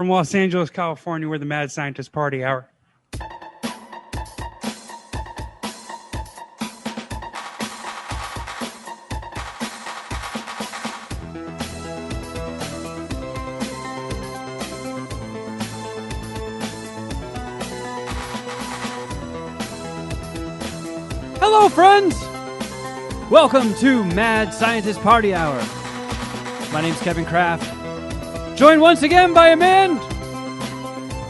from Los Angeles, California, we're the Mad Scientist Party Hour. Hello, friends! Welcome to Mad Scientist Party Hour. My name's Kevin Kraft. Joined once again by a man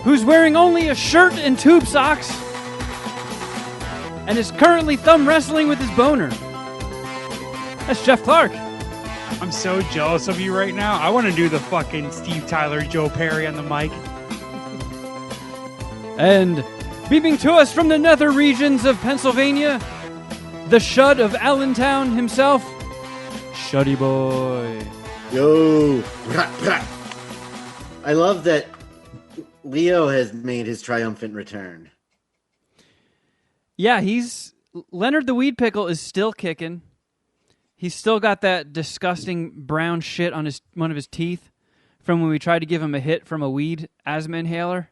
who's wearing only a shirt and tube socks and is currently thumb wrestling with his boner. That's Jeff Clark. I'm so jealous of you right now. I want to do the fucking Steve Tyler, Joe Perry on the mic. And beaming to us from the nether regions of Pennsylvania, the Shud of Allentown himself, Shuddy Boy. Yo. I love that Leo has made his triumphant return. Yeah, Leonard the Weed Pickle is still kicking. He's still got that disgusting brown shit on one of his teeth from when we tried to give him a hit from a weed asthma inhaler.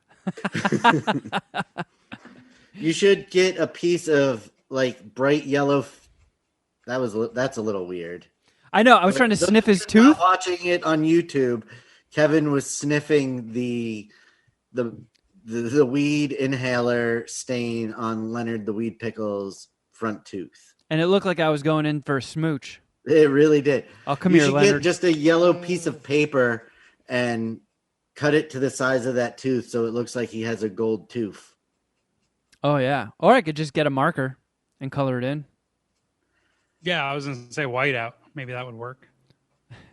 You should get a piece of like bright yellow. That's a little weird. I know. I was trying to sniff his tooth. Watching it on YouTube, Kevin was sniffing the weed inhaler stain on Leonard the Weed Pickle's front tooth. And it looked like I was going in for a smooch. It really did. Oh, come here, Leonard. You should get just a yellow piece of paper and cut it to the size of that tooth so it looks like he has a gold tooth. Oh, yeah. Or I could just get a marker and color it in. Yeah, I was going to say white out. Maybe that would work.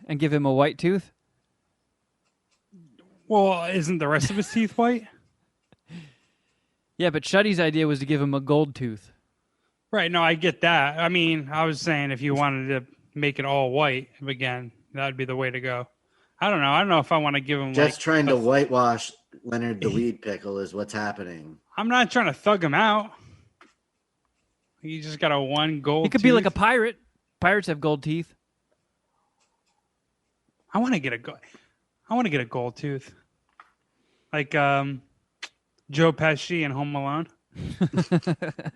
And give him a white tooth? Well, isn't the rest of his teeth white? Yeah, but Shuddy's idea was to give him a gold tooth. Right, no, I get that. I mean, I was saying if you wanted to make it all white again, that would be the way to go. I don't know. I don't know if I want to give him just trying to whitewash Leonard the Weed Pickle is what's happening. I'm not trying to thug him out. He just got a one gold He could tooth. be like a pirate. Pirates have gold teeth. I want to get a gold tooth. Like Joe Pesci in Home Alone.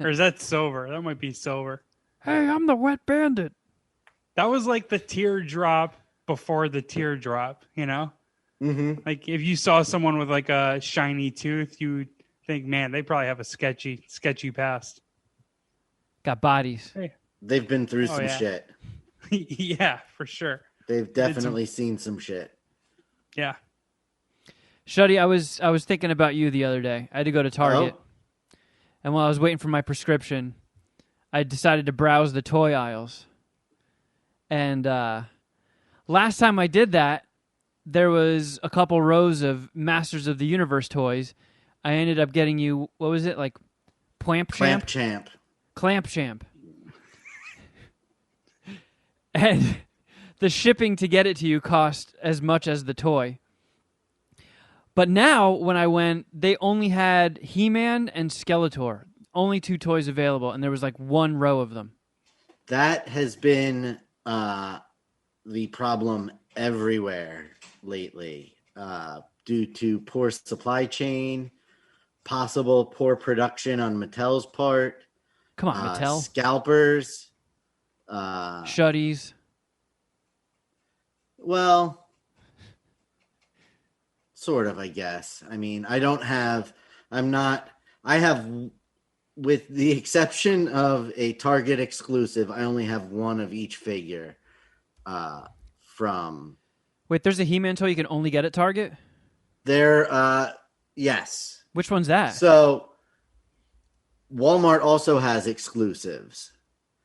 Or is that silver? That might be silver. Hey, I'm the wet bandit. That was like the teardrop before the teardrop, you know? Mm-hmm. Like if you saw someone with like a shiny tooth, you think, man, they probably have a sketchy past. Got bodies. Hey. They've been through some shit. Yeah, for sure. They've definitely seen some shit. Yeah. Shuddy, I was thinking about you the other day. I had to go to Target. Oh. And while I was waiting for my prescription, I decided to browse the toy aisles. And last time I did that, there was a couple rows of Masters of the Universe toys. I ended up getting you, what was it, like Clamp Champ? Clamp Champ. And the shipping to get it to you cost as much as the toy. But now, when I went, they only had He-Man and Skeletor. Only two toys available, and there was like one row of them. That has been the problem everywhere lately due to poor supply chain, possible poor production on Mattel's part. Come on, Mattel. Scalpers. Shuddies. Well, sort of, I guess. I mean, I have, with the exception of a Target exclusive, I only have one of each figure from. Wait, there's a He-Man toy you can only get at Target? Yes. Which one's that? So, Walmart also has exclusives.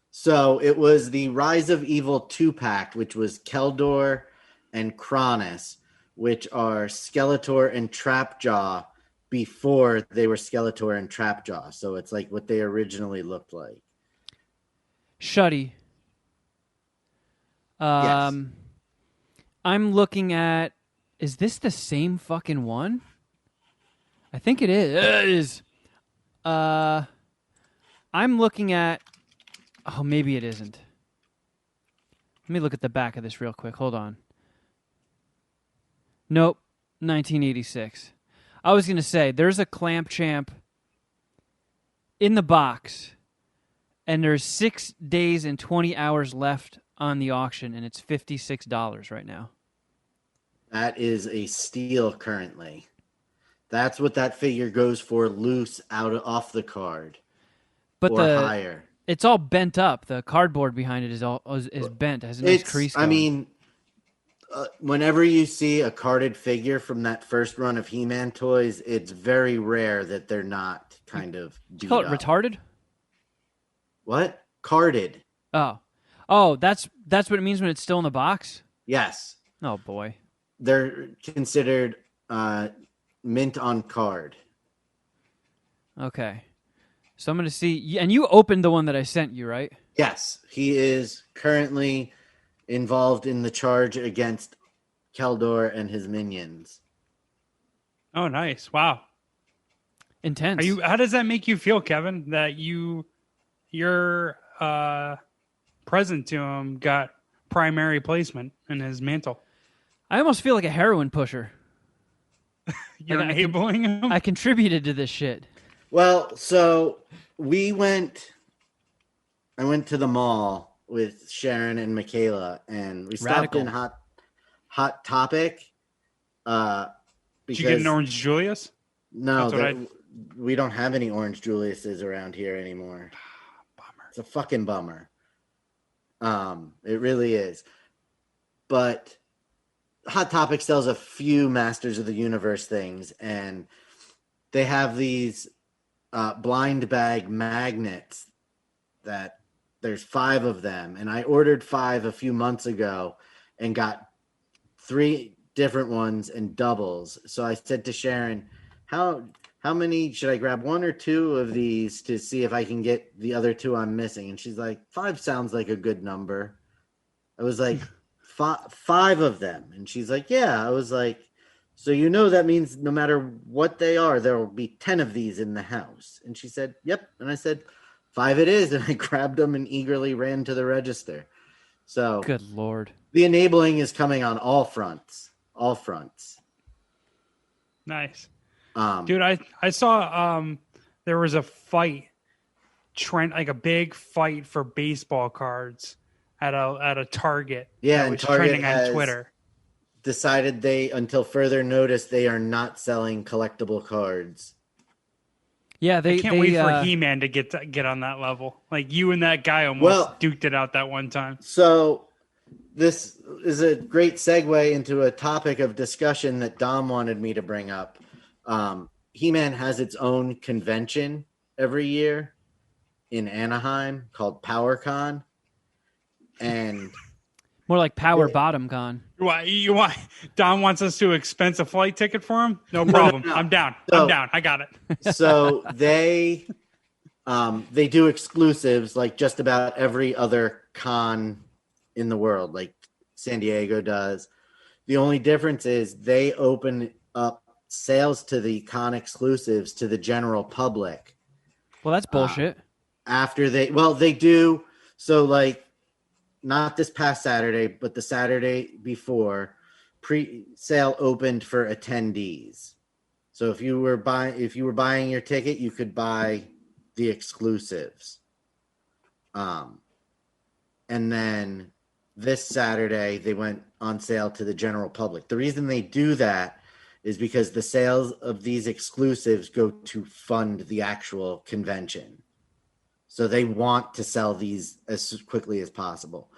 So, it was the Rise of Evil 2-pack, which was Keldor and Cronus, which are Skeletor and Trapjaw before they were Skeletor and Trapjaw. So, it's like what they originally looked like. Shuddy. Yes. I'm looking at... Is this the same fucking one? I think it is. I'm looking at... Oh, maybe it isn't. Let me look at the back of this real quick. Hold on. Nope. 1986. I was going to say, there's a Clamp Champ in the box, and there's 6 days and 20 hours left on the auction, and it's $56 right now. That is a steal currently. That's what that figure goes for loose off the card. But or higher. It's all bent up. The cardboard behind it is bent. It has a nice crease going. I mean, whenever you see a carded figure from that first run of He-Man toys, it's very rare that they're not kind of beat you call it up. retarded? What? Carded. Oh, that's what it means when it's still in the box? Yes. Oh, boy. They're considered mint on card. Okay. So I'm going to see... And you opened the one that I sent you, right? Yes. He is currently involved in the charge against Keldor and his minions. Oh, nice! Wow, intense. How does that make you feel, Kevin? That your present to him got primary placement in his mantle. I almost feel like a heroin pusher. You're enabling him. I contributed to this shit. Well, so I went to the mall with Sharon and Michaela, and we stopped in Hot Topic. Did you get an Orange Julius? No, we don't have any Orange Juliuses around here anymore. Bummer. It's a fucking bummer. It really is. But Hot Topic sells a few Masters of the Universe things, and they have these blind bag magnets that there's 5 of them. And I ordered 5 a few months ago and got 3 different ones and doubles. So I said to Sharon, how many should I grab? 1 or 2 of these to see if I can get the other 2 I'm missing? And she's like, 5 sounds like a good number. I was like, 5 of them. And she's like, yeah. I was like, so that means no matter what they are, there will be 10 of these in the house. And she said, yep. And I said, 5 it is. And I grabbed them and eagerly ran to the register. So good Lord. The enabling is coming on all fronts. All fronts. Nice. Dude, I saw there was a fight trend, like a big fight for baseball cards at a Target. Yeah, that was Target trending on Twitter. Decided until further notice, they are not selling collectible cards. Yeah, I can't wait for He-Man to get on that level. Like you and that guy almost duked it out that one time. So this is a great segue into a topic of discussion that Dom wanted me to bring up. He-Man has its own convention every year in Anaheim called PowerCon, and more like Power Bottom Con. You want Dom wants us to expense a flight ticket for him? No problem. No. I'm down. I'm down. I got it. So they do exclusives like just about every other con in the world, like San Diego does. The only difference is they open up sales to the con exclusives to the general public. Well, that's bullshit. After they do. So like not this past Saturday, but the Saturday before, pre-sale opened for attendees. So if you were buying your ticket, you could buy the exclusives. And then this Saturday they went on sale to the general public. The reason they do that is because the sales of these exclusives go to fund the actual convention. So they want to sell these as quickly as possible.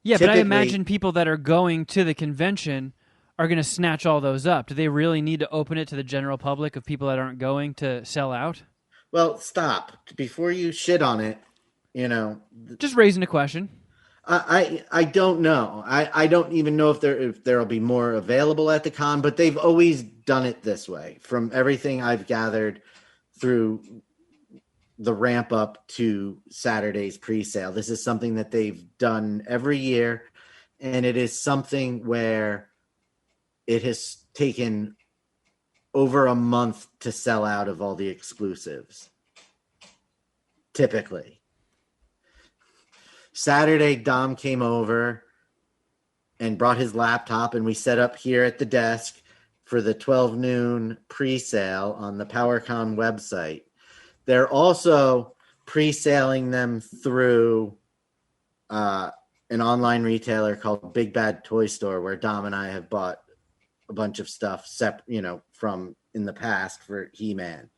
Yeah, but I imagine people that are going to the convention are going to snatch all those up. Do they really need to open it to the general public of people that aren't going to sell out? Well, stop. Before you shit on it, Just raising a question. I don't know. I don't even know if there'll be more available at the con, but they've always done it this way. From everything I've gathered through the ramp up to Saturday's pre-sale, this is something that they've done every year, and it is something where it has taken over a month to sell out of all the exclusives. Typically. Saturday, Dom came over and brought his laptop, and we set up here at the desk for the 12 noon pre-sale on the PowerCon website. They're also pre-saling them through an online retailer called Big Bad Toy Store, where Dom and I have bought a bunch of stuff, from in the past for He-Man.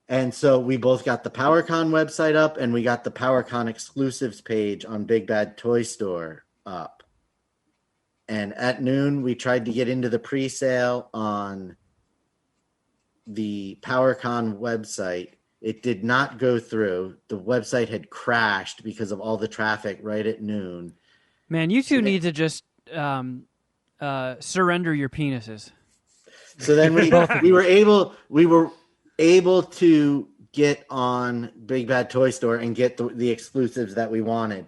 And so we both got the PowerCon website up, and we got the PowerCon exclusives page on Big Bad Toy Store up. And at noon, we tried to get into the pre-sale on the PowerCon website. It did not go through. The website had crashed because of all the traffic right at noon. Man, you two need to just surrender your penises. So then we were able to get on Big Bad Toy Store and get the exclusives that we wanted.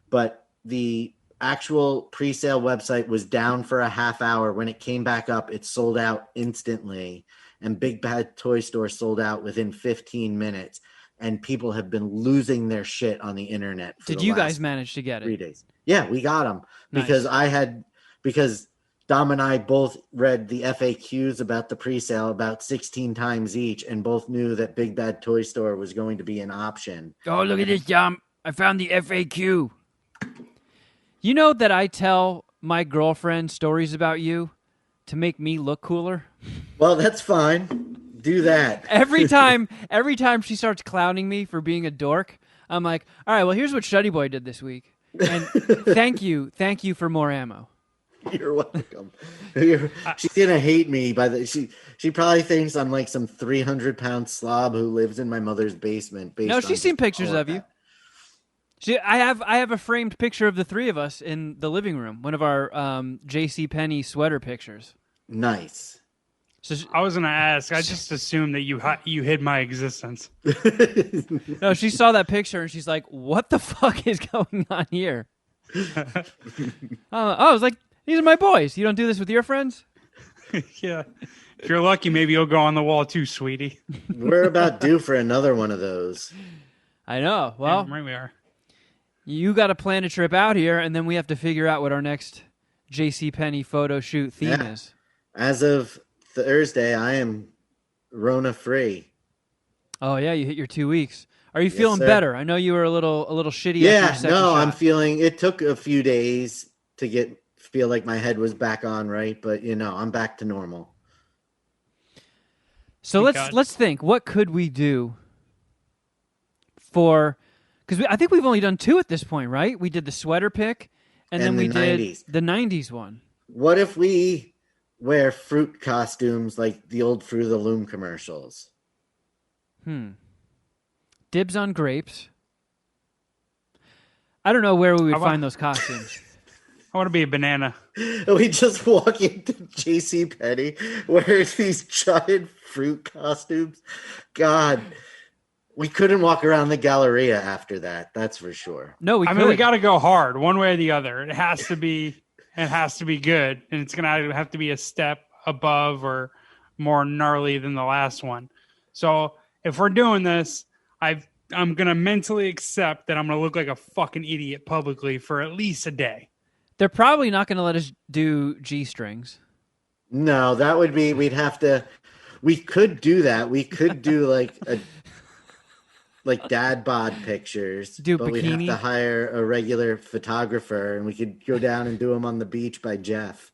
But the actual pre-sale website was down for a half hour. When it came back up, it sold out instantly. And Big Bad Toy Store sold out within 15 minutes. And people have been losing their shit on the internet. Did you guys manage to get it? 3 days. Yeah, we got them. Nice. Because Dom and I both read the FAQs about the pre-sale about 16 times each, and both knew that Big Bad Toy Store was going to be an option. Oh, look at this, Dom. I found the FAQ. You know that I tell my girlfriend stories about you to make me look cooler? Well, that's fine. Do that. Every time she starts clowning me for being a dork, I'm like, all right, well, here's what Shuddy Boy did this week. And thank you for more ammo. You're welcome. She's gonna hate me she probably thinks I'm like some 300-pound slob who lives in my mother's basement. No, she's seen pictures of you. I have a framed picture of the three of us in the living room. One of our JCPenney sweater pictures. Nice. So I was gonna ask. I just assumed that you hid my existence. No, she saw that picture and she's like, "What the fuck is going on here?" I was like, "These are my boys. You don't do this with your friends?" Yeah. If you're lucky, maybe you'll go on the wall too, sweetie. We're about due for another one of those. I know. Well, yeah, right we are. You got to plan a trip out here, and then we have to figure out what our next JCPenney photo shoot theme is. As of Thursday, I am Rona free. Oh yeah, you hit your 2 weeks. Are you feeling better? I know you were a little shitty. Yeah, after your second shot. I'm feeling. It took a few days to feel like my head was back on right, but I'm back to normal. So let's think. What could we do because I think we've only done 2 at this point, right? We did the sweater pick, and then we did the 90s one. What if we wear fruit costumes like the old Fruit of the Loom commercials? Dibs on grapes. I don't know where we would find those costumes. I want to be a banana. We just walk into JCPenney wearing these giant fruit costumes. God, we couldn't walk around the Galleria after that. That's for sure. No, we got to go hard one way or the other. It has to be good, and it's going to have to be a step above or more gnarly than the last one. So if we're doing this, I'm going to mentally accept that I'm going to look like a fucking idiot publicly for at least a day. They're probably not going to let us do G-strings. No, that would be, we could do that. We could do like dad bod pictures, but bikini. We'd have to hire a regular photographer, and we could go down and do them on the beach by Jeff.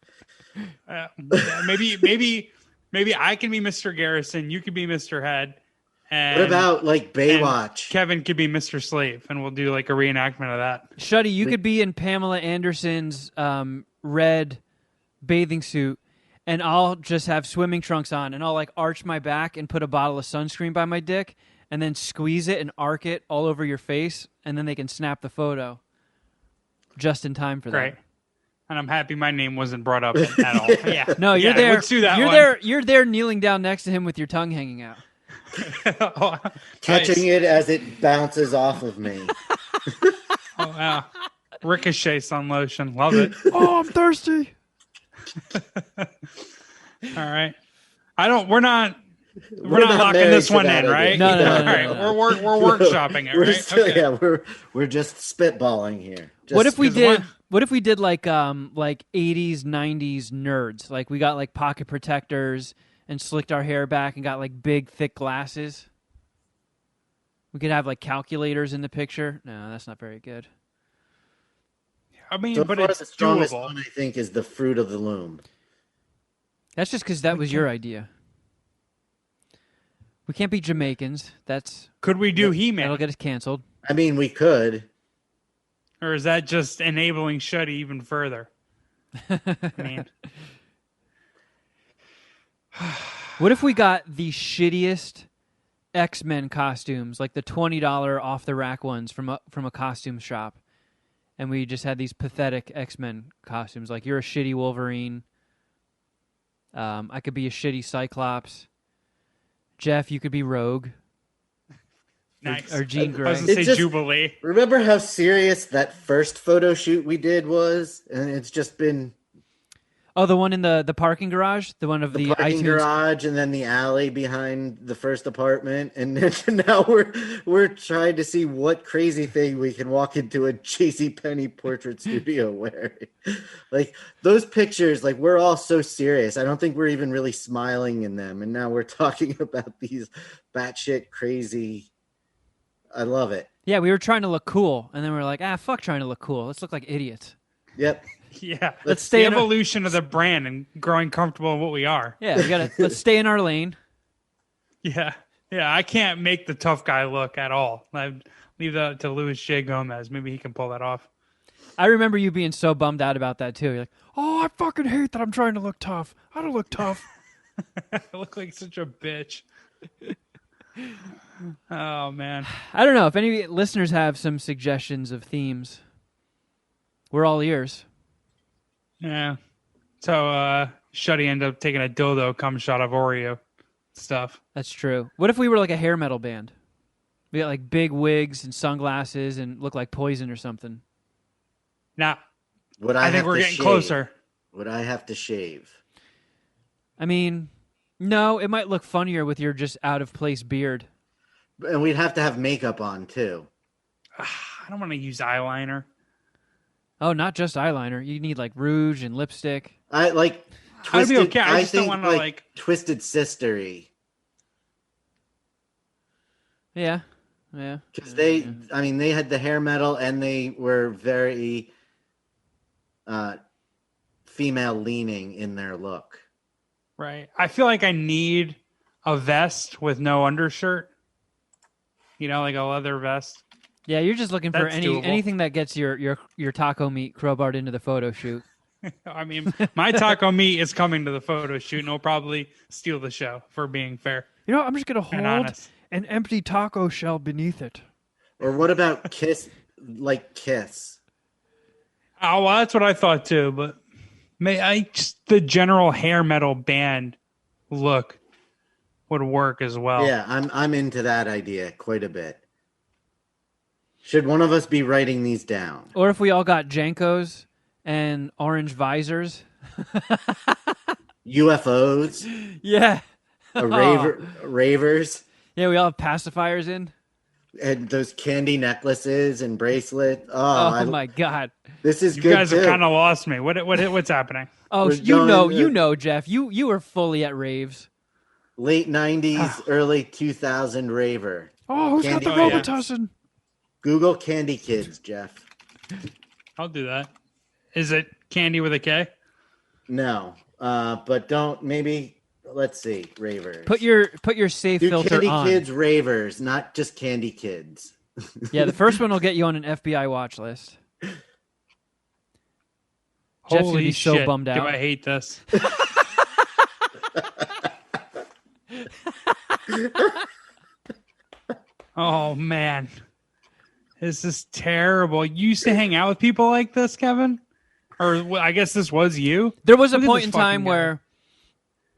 Maybe I can be Mr. Garrison. You could be Mr. Head. And what about like Baywatch? Kevin could be Mr. Slave, and we'll do like a reenactment of that. Shuddy, you could be in Pamela Anderson's red bathing suit, and I'll just have swimming trunks on, and I'll like arch my back and put a bottle of sunscreen by my dick, and then squeeze it and arc it all over your face, and then they can snap the photo just in time for that. Great. And I'm happy my name wasn't brought up at all. Yeah. No, you're there. Let's do that you're one. there. You're there kneeling down next to him with your tongue hanging out. Catching it as it bounces off of me. Oh, wow. Ricochet sun lotion. Love it. Oh, I'm thirsty. All right. We're not We're not locking married this to one that in, idea. right? No, All right, we're workshopping it, We're right? still, Okay. Yeah, we're just spitballing here. What if we 'cause did? one- What if we did like 80s, 90s nerds? Like we got like pocket protectors and slicked our hair back and got like big, thick glasses. We could have like calculators in the picture. No, that's not very good. I mean, So but far, it's the strongest doable. one, I think, is the fruit of the loom. That's just because that was your idea. We can't be Jamaicans. Could we do That'll He-Man, get us canceled. I mean, we could. or is that just enabling Shuddy even further? I mean, What if we got the shittiest X-Men costumes, like the $20 off the rack ones from a costume shop, and we just had these pathetic X-Men costumes? Like you're a shitty Wolverine. I could be a shitty Cyclops. Jeff, you could be Rogue. nice. Or Jean I Grey. was gonna say It's just- Jubilee. Remember how serious that first photo shoot we did was? And it's just been Oh, the one in the parking garage? The one of the the parking iTunes. garage and then the alley behind the first apartment. And now we're trying to see what crazy thing we can walk into a JCPenney portrait studio wearing. Like those pictures, like we're all so serious. I don't think we're even really smiling in them. And now we're talking about these batshit crazy. I love it. Yeah, we were trying to look cool, and then we were like, fuck trying to look cool. Let's look like idiots. Yep. Yeah, Let's stay the in our- evolution of the brand and growing comfortable in what we are. Yeah, let's stay in our lane. Yeah, I can't make the tough guy look at all. I leave that to Luis J. Gomez. Maybe he can pull that off. I remember you being so bummed out about that, too. You're like, oh, I fucking hate that I'm trying to look tough. I don't look tough. I look like such a bitch. Oh man. I don't know. If any listeners have some suggestions of themes, we're all ears. Yeah. So Shuddy ended up taking a dildo cum shot of Oreo stuff. That's true. What if we were like a hair metal band? We got like big wigs and sunglasses and look like Poison or something. Now, Would I think have we're to getting shave? closer. Would I have to shave? I mean, no, it might look funnier with your just out of place beard. And we'd have to have makeup on too. I don't want to use eyeliner. Oh, not just eyeliner. You need like rouge and lipstick. I like I'd be twisted. okay. I just don't think wanna, like- Twisted Sistery Yeah. Yeah. because I mean, they had the hair metal and they were very female leaning in their look. Right. I feel like I need a vest with no undershirt. You know, like a leather vest. Yeah, you're just looking for That's doable. anything that gets your taco meat crowbarred into the photo shoot. I mean, my taco meat is coming to the photo shoot and it'll probably steal the show, for being fair You know, I'm just gonna and hold honest. an empty taco shell beneath it. Or what about Kiss? Like Kiss? Oh, well, that's what I thought too. But just the general hair metal band look would work as well. Yeah, I'm into that idea quite a bit. Should one of us be writing these down? Or if we all got Jankos and orange visors. UFOs, Yeah. ravers, Yeah, we all have pacifiers in. and those candy necklaces and bracelets. Oh, my God. This is You good guys too. have kind of lost me. What's happening? Oh, We're you going- know, Jeff. You were fully at raves. Late 90s, early 2000 raver. Oh, who's Candy got the Kids. Robitussin? Google Candy Kids, Jeff. I'll do that. Is it Candy with a K? No, but don't. Maybe let's see. Ravers. Put your safe Do filter Candy on. Kids ravers, not just Candy Kids. Yeah, the first one will get you on an FBI watch list. Jeff's gonna Holy be so shit, bummed do out. I hate this. Oh, man. This is terrible. You used to hang out with people like this, Kevin? Or well, I guess this was you? There was a Look at point this in time fucking guy. where,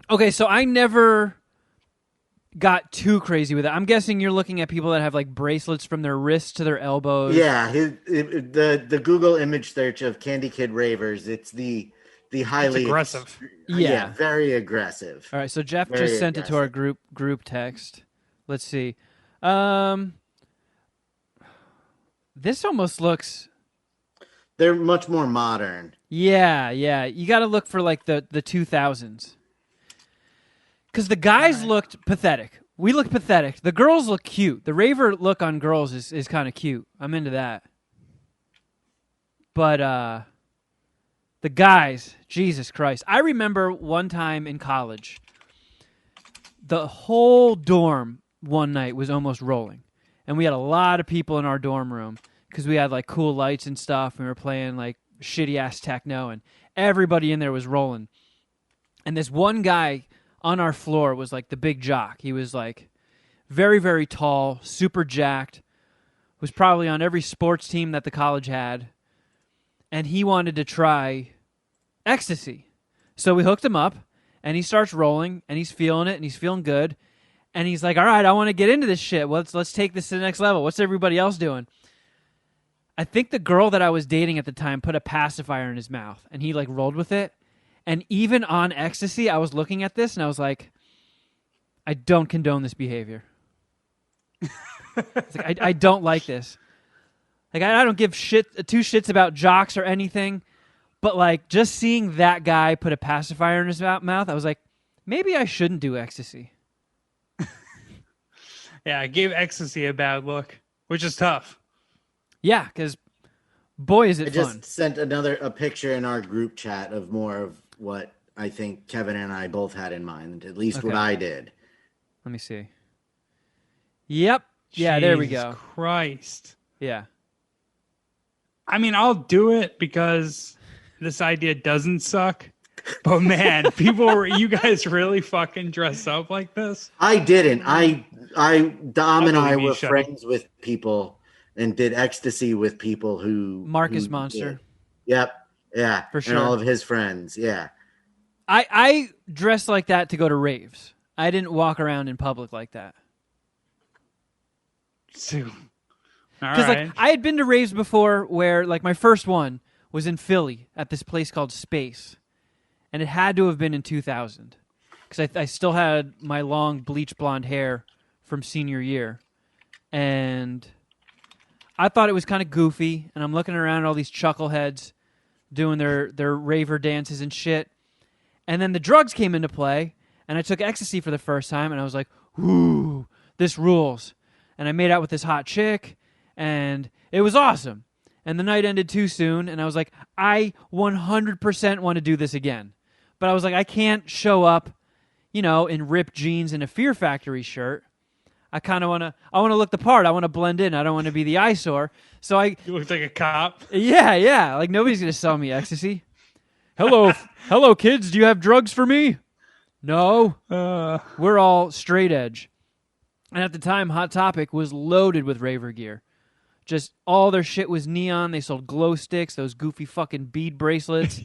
okay, so I never got too crazy with it. I'm guessing you're looking at people that have like bracelets from their wrists to their elbows. Yeah, the Google image search of Candy Kid ravers. It's the the highly aggressive. very aggressive. All right, so Jeff Very just sent aggressive. it to our group text. Let's see. This almost looks. They're much more modern. Yeah. You got to look for like the 2000s. Because the guys looked pathetic. We look pathetic. The girls look cute. The raver look on girls is kind of cute. I'm into that. But the guys, Jesus Christ. I remember one time in college, the whole dorm one night was almost rolling. And we had a lot of people in our dorm room because we had like cool lights and stuff. And we were playing like shitty ass techno, and everybody in there was rolling. And this one guy on our floor was like the big jock. He was like very, very tall, super jacked, was probably on every sports team that the college had. And he wanted to try ecstasy. So we hooked him up, and he starts rolling, and he's feeling it, and he's feeling good. And he's like, all right, I want to get into this shit. Let's take this to the next level. What's everybody else doing? I think the girl that I was dating at the time put a pacifier in his mouth, and he like rolled with it. And even on ecstasy, I was looking at this, and I was like, I don't condone this behavior. Like, I don't like this. Like, I don't give two shits about jocks or anything, but like just seeing that guy put a pacifier in his mouth, I was like, maybe I shouldn't do ecstasy. Yeah, I gave ecstasy a bad look, which is tough. Yeah, because boy, is it I fun. just sent a picture in our group chat of more of what I think Kevin and I both had in mind, at least what I did. Let me see. Yep. Yeah, there we go. Christ. Yeah. I mean, I'll do it because this idea doesn't suck. But man, you guys really fucking dress up like this? I didn't. Dom and I were friends with people and did ecstasy with people who Marcus Monster. Did. Yep. Yeah. For sure. And all of his friends. Yeah. I dressed like that to go to raves. I didn't walk around in public like that. Because like I had been to raves before where like my first one was in Philly at this place called Space. And it had to have been in 2000 because I still had my long bleach blonde hair from senior year. And I thought it was kind of goofy. And I'm looking around at all these chuckleheads doing their raver dances and shit. And then the drugs came into play. And I took ecstasy for the first time. And I was like, ooh, this rules. And I made out with this hot chick. And it was awesome. And the night ended too soon. And I was like, I 100% want to do this again. But I was like, I can't show up, in ripped jeans and a Fear Factory shirt. I kind of want to look the part. I want to blend in. I don't want to be the eyesore. So You look like a cop. Yeah. Like nobody's going to sell me ecstasy. Hello, kids. Do you have drugs for me? No. We're all straight edge. And at the time, Hot Topic was loaded with raver gear. Just all their shit was neon. They sold glow sticks, those goofy fucking bead bracelets.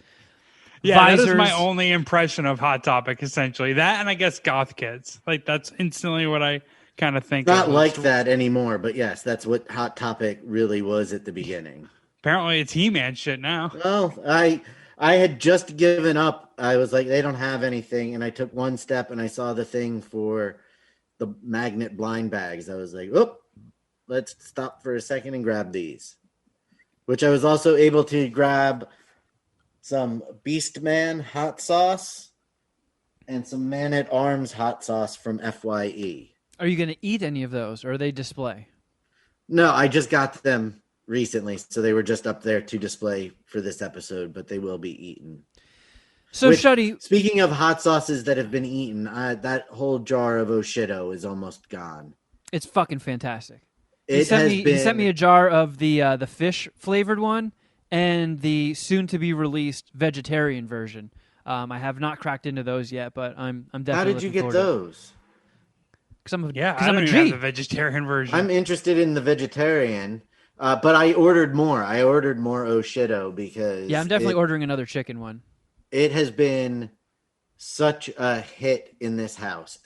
Yeah, visors. That is my only impression of Hot Topic, essentially. That and I guess goth kids. Like, that's instantly what I kind of think. Not like that anymore, but yes, that's what Hot Topic really was at the beginning. Apparently it's He-Man shit now. Well, I had just given up. I was like, they don't have anything. And I took one step and I saw the thing for the magnet blind bags. I was like, oh, let's stop for a second and grab these. Which I was also able to grab some Beastman hot sauce and some Man-at-Arms hot sauce from FYE. Are you going to eat any of those, or are they display? No, I just got them recently, so they were just up there to display for this episode, but they will be eaten. So, Shuddy... Speaking of hot sauces that have been eaten, that whole jar of Oshido is almost gone. It's fucking fantastic. He sent me a jar of the fish-flavored one, and the soon-to-be-released vegetarian version. I have not cracked into those yet, but I'm definitely. How did you get those? Because I'm a G. Have the vegetarian version. I'm interested in the vegetarian, but I ordered more. I ordered more Oshido because I'm definitely ordering another chicken one. It has been such a hit in this house.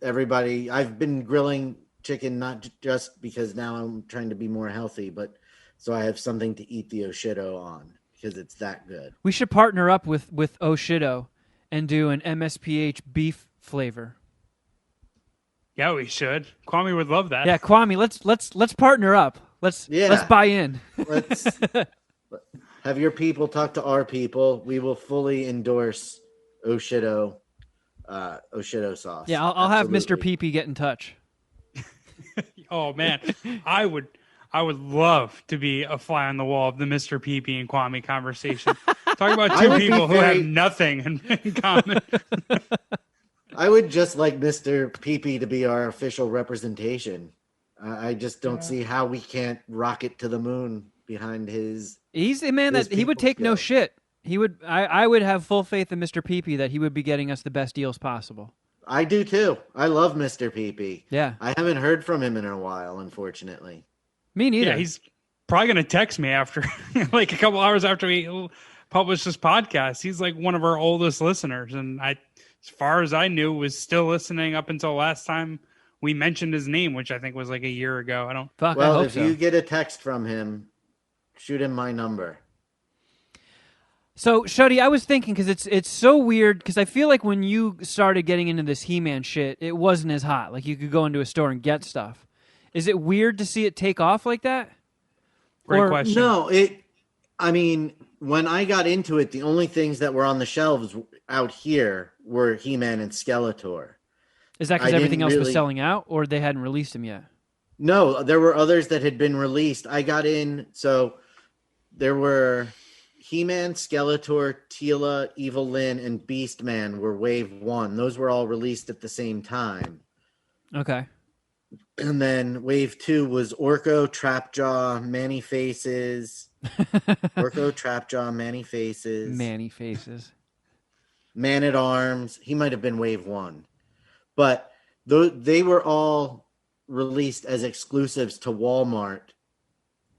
Everybody. I've been grilling chicken not just because now I'm trying to be more healthy, but so I have something to eat the Oshido on because it's that good. We should partner up with Oshido and do an MSPH beef flavor. Yeah, we should. Kwame would love that. Yeah, Kwame, let's partner up. Let's buy in. Let's have your people talk to our people. We will fully endorse Oshido sauce. Yeah, I'll have Mr. Pee-Pee get in touch. Oh man, I would love to be a fly on the wall of the Mr. Pee-Pee and Kwame conversation. Talk about two people who have nothing in common. I would just like Mr. Pee-Pee to be our official representation. I just don't see how we can't rocket to the moon behind his. He's a man that he would take no shit. He would. I would have full faith in Mr. Pee-Pee that he would be getting us the best deals possible. I do too. I love Mr. Pee-Pee. Yeah. I haven't heard from him in a while, unfortunately. Me neither. Yeah, he's probably going to text me after, like a couple hours after we publish this podcast. He's like one of our oldest listeners. And as far as I knew, was still listening up until last time we mentioned his name, which I think was like a year ago. I hope if you get a text from him, shoot him my number. So, Shuddy, I was thinking, because it's so weird, because I feel like when you started getting into this He-Man shit, it wasn't as hot. Like, you could go into a store and get stuff. Is it weird to see it take off like that? Great question. No, when I got into it, the only things that were on the shelves out here were He-Man and Skeletor. Is that because everything else was selling out, or they hadn't released them yet? No, there were others that had been released. I got in, so there were He-Man, Skeletor, Teela, Evil Lyn, and Beastman were Wave 1. Those were all released at the same time. Okay. And then Wave 2 was Orko, Trapjaw, Manny Faces. Orko, Trapjaw, Manny Faces. Manny Faces. Man-at-Arms. He might have been Wave 1. But they were all released as exclusives to Walmart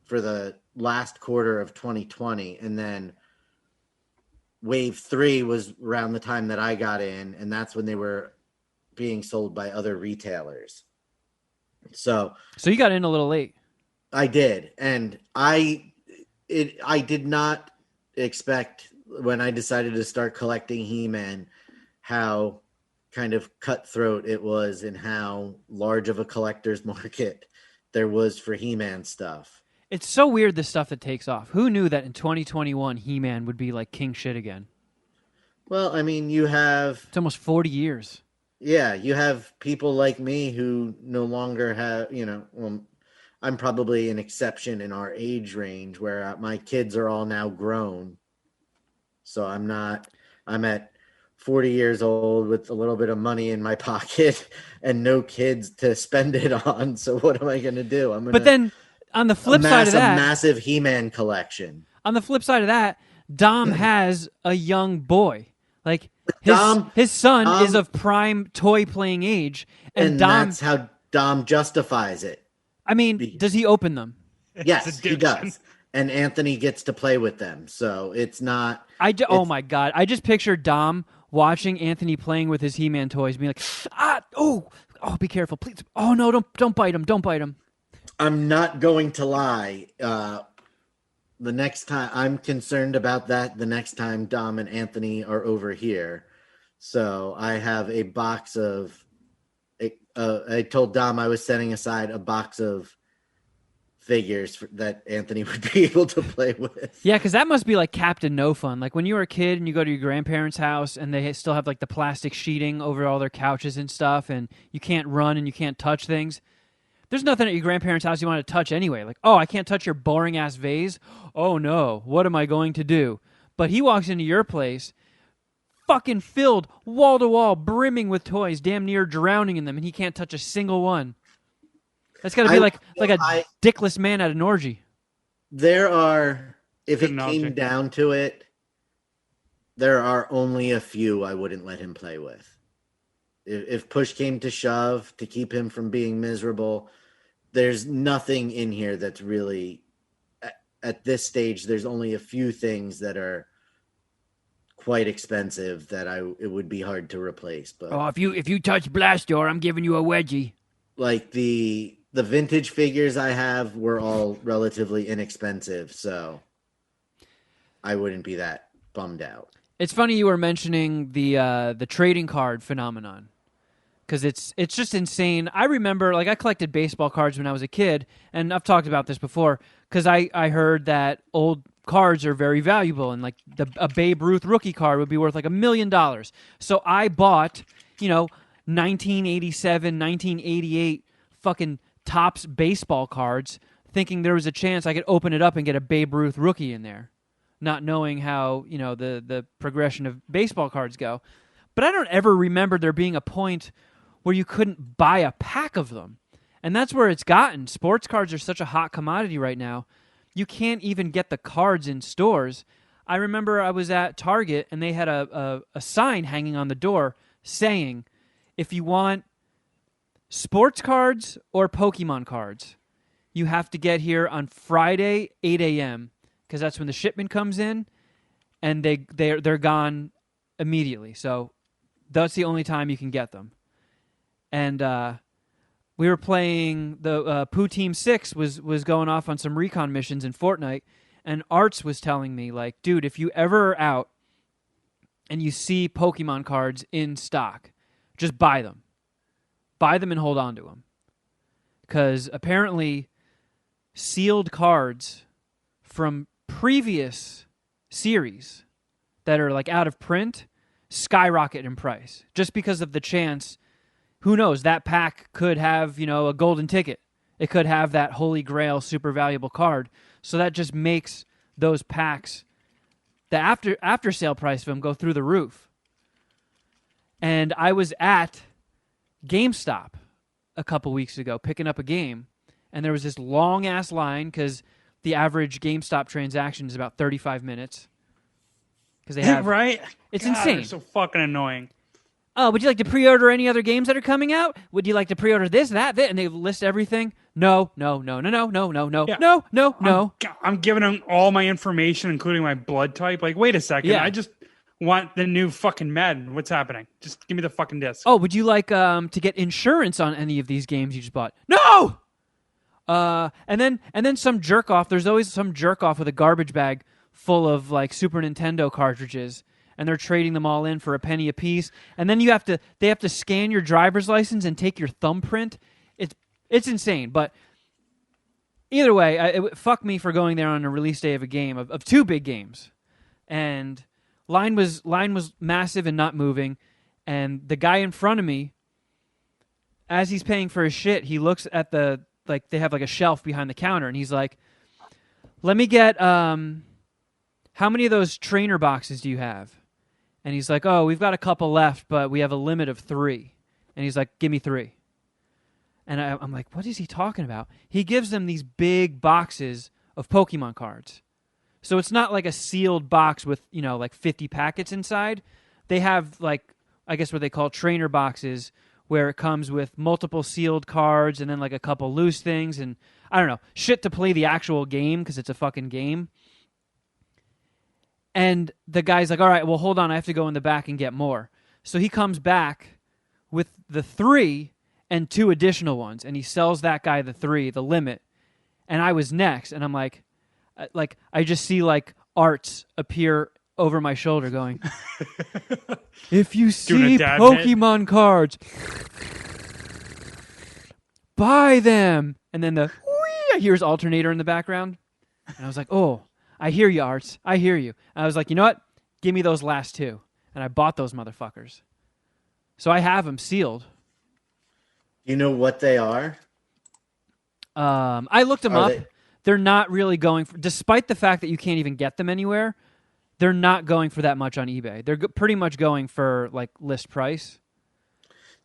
for the last quarter of 2020. And then Wave 3 was around the time that I got in, and that's when they were being sold by other retailers. So you got in a little late. I did. And I did not expect, when I decided to start collecting He-Man, how kind of cutthroat it was and how large of a collector's market there was for He-Man stuff. It's so weird, the stuff that takes off. Who knew that in 2021 He-Man would be like king shit again? Well, I mean, you have... It's almost 40 years. Yeah, you have people like me who no longer have, I'm probably an exception in our age range where my kids are all now grown. So I'm at 40 years old with a little bit of money in my pocket and no kids to spend it on. So what am I going to do? But then on the flip side of that, a massive He-Man collection. On the flip side of that, Dom has a young boy. Like his son is of prime toy playing age, and that's how Dom justifies it. I mean, does he open them? Yes, he does. And Anthony gets to play with them, so it's not. Oh my god! I just picture Dom watching Anthony playing with his He-Man toys, being like, be careful, please. Oh no, don't bite him, don't bite him. I'm not going to lie. The next time, I'm concerned about that the next time Dom and Anthony are over here. So I have a box of, I told Dom I was setting aside a box of figures that Anthony would be able to play with. Yeah, because that must be like Captain No Fun. Like when you were a kid and you go to your grandparents' house and they still have like the plastic sheeting over all their couches and stuff, and you can't run and you can't touch things. There's nothing at your grandparents' house you want to touch anyway. Like, oh, I can't touch your boring-ass vase. Oh, no. What am I going to do? But he walks into your place, fucking filled, wall-to-wall, brimming with toys, damn near drowning in them, and he can't touch a single one. That's got to be like a dickless man at an orgy. There are, if it came down to it, there are only a few I wouldn't let him play with. If push came to shove to keep him from being miserable, there's nothing in here that's really, at this stage, there's only a few things that are quite expensive that it would be hard to replace. But if you touch Blastor, I'm giving you a wedgie. Like the vintage figures I have were all relatively inexpensive, so I wouldn't be that bummed out. It's funny you were mentioning the trading card phenomenon, because it's just insane. I remember, like, I collected baseball cards when I was a kid, and I've talked about this before, because I heard that old cards are very valuable, and like a Babe Ruth rookie card would be worth like $1 million. So I bought, 1987, 1988 fucking Topps baseball cards, thinking there was a chance I could open it up and get a Babe Ruth rookie in there, not knowing how, the progression of baseball cards go. But I don't ever remember there being a point where you couldn't buy a pack of them. And that's where it's gotten. Sports cards are such a hot commodity right now. You can't even get the cards in stores. I remember I was at Target and they had a sign hanging on the door saying, if you want sports cards or Pokemon cards, you have to get here on Friday, 8 a.m., because that's when the shipment comes in, and they're gone immediately. So that's the only time you can get them. And we were playing the Pooh Team 6 was going off on some recon missions in Fortnite, and Arts was telling me, like, dude, if you ever are out and you see Pokemon cards in stock, just buy them. Buy them and hold on to them. Because apparently sealed cards from previous series that are like out of print skyrocket in price just because of the chance. Who knows, that pack could have, a golden ticket. It could have that holy grail super valuable card. So that just makes those packs, the after sale price of them, go through the roof. And I was at GameStop a couple weeks ago picking up a game, and there was this long ass line because the average GameStop transaction is about 35 minutes. Because they have right. It's God, insane. They're so fucking annoying. Oh, would you like to pre-order any other games that are coming out? Would you like to pre-order this, that, and they list everything? No. Yeah. No. I'm giving them all my information, including my blood type. Like, wait a second. Yeah. I just want the new fucking Madden. What's happening? Just give me the fucking disc. Oh, would you like to get insurance on any of these games you just bought? No! And then some jerk off. There's always some jerk off with a garbage bag full of like Super Nintendo cartridges, and they're trading them all in for a penny a piece. And then they have to scan your driver's license and take your thumbprint. It's insane. But either way, fuck me for going there on a release day of a game of two big games, and line was massive and not moving. And the guy in front of me, as he's paying for his shit, he looks at they have like a shelf behind the counter, and he's like, let me get, how many of those trainer boxes do you have? And he's like, oh, we've got a couple left, but we have a limit of 3. And he's like, give me 3. And I'm like, what is he talking about? He gives them these big boxes of Pokemon cards. So it's not like a sealed box with, like 50 packets inside. They have like, I guess what they call trainer boxes, where it comes with multiple sealed cards and then like a couple loose things and, I don't know, shit to play the actual game because it's a fucking game. And the guy's like, all right, well, hold on, I have to go in the back and get more. So he comes back with the 3 and 2 additional ones, and he sells that guy the 3, the limit. And I was next, and I'm like I just see like Arts appear over my shoulder going, if you see Pokemon cards, buy them. And then I hear his alternator in the background. And I was like, oh, I hear you, Arts. I hear you. And I was like, you know what? Give me those last 2. And I bought those motherfuckers. So I have them sealed. You know what they are? I looked them up. They're not really going for, despite the fact that you can't even get them anywhere, they're not going for that much on eBay. They're pretty much going for like list price.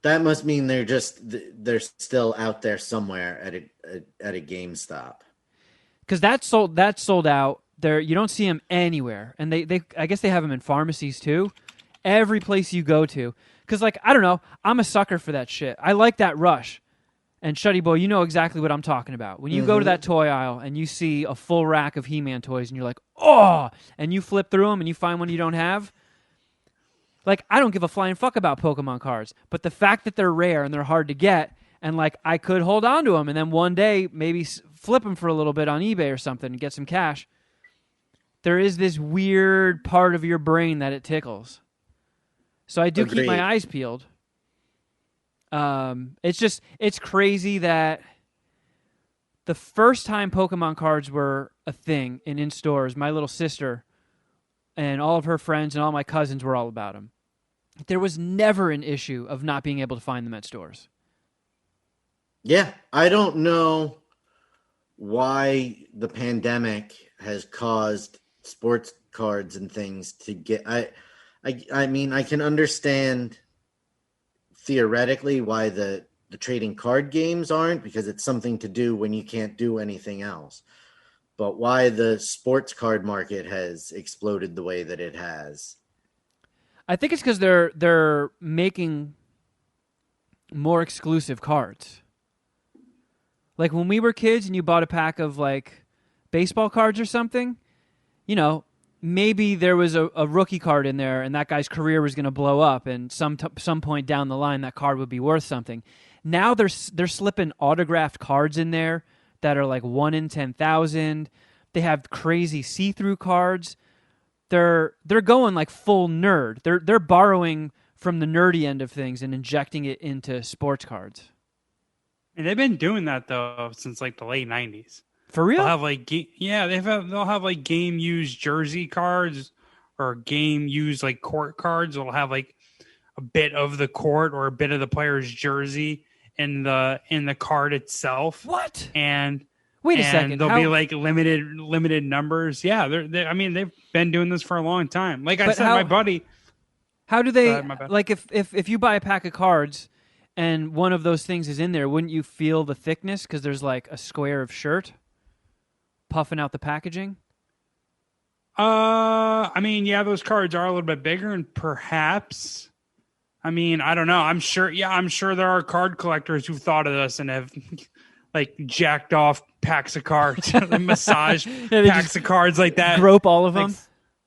That must mean they're still out there somewhere at a GameStop. Because that's sold out. You don't see them anywhere, and they I guess they have them in pharmacies too. Every place you go to, because like I don't know, I'm a sucker for that shit. I like that rush. And Shuddy Boy, you know exactly what I'm talking about. When you go to that toy aisle and you see a full rack of He-Man toys and you're like, oh, and you flip through them and you find one you don't have. Like, I don't give a flying fuck about Pokemon cards. But the fact that they're rare and they're hard to get, and like I could hold on to them and then one day maybe flip them for a little bit on eBay or something and get some cash. there is this weird part of your brain that it tickles. So I do keep my eyes peeled. It's crazy that the first time Pokemon cards were a thing and in stores, my little sister and all of her friends and all my cousins were all about them. There was never an issue of not being able to find them at stores. Yeah, I don't know why the pandemic has caused sports cards and things to get. I mean, I can understand theoretically why the trading card games aren't, because it's something to do when you can't do anything else. But why the sports card market has exploded the way that it has. I think it's because they're making more exclusive cards. Like when we were kids and you bought a pack of like baseball cards or something, you know, maybe there was a rookie card in there and that guy's career was going to blow up, and some point down the line that card would be worth something. Now they're slipping autographed cards in there that are like 1 in 10,000. They have crazy see-through cards. They're going like full nerd. They're borrowing from the nerdy end of things and injecting it into sports cards. And they've been doing that though since like the late 90s. For real? They'll have like they'll have like game used jersey cards or game used like court cards. They'll have like a bit of the court or a bit of the player's jersey in the card itself. What? And wait a second. There'll be like limited numbers. Yeah, I mean they've been doing this for a long time. Like I said, my buddy. How do they like if you buy a pack of cards and one of those things is in there, wouldn't you feel the thickness because there's like a square of shirt puffing out the packaging? I mean, yeah, those cards are a little bit bigger, and perhaps, I mean, I don't know. I'm sure there are card collectors who've thought of this and have like jacked off packs of cards, massage packs of cards like that, grope all of them.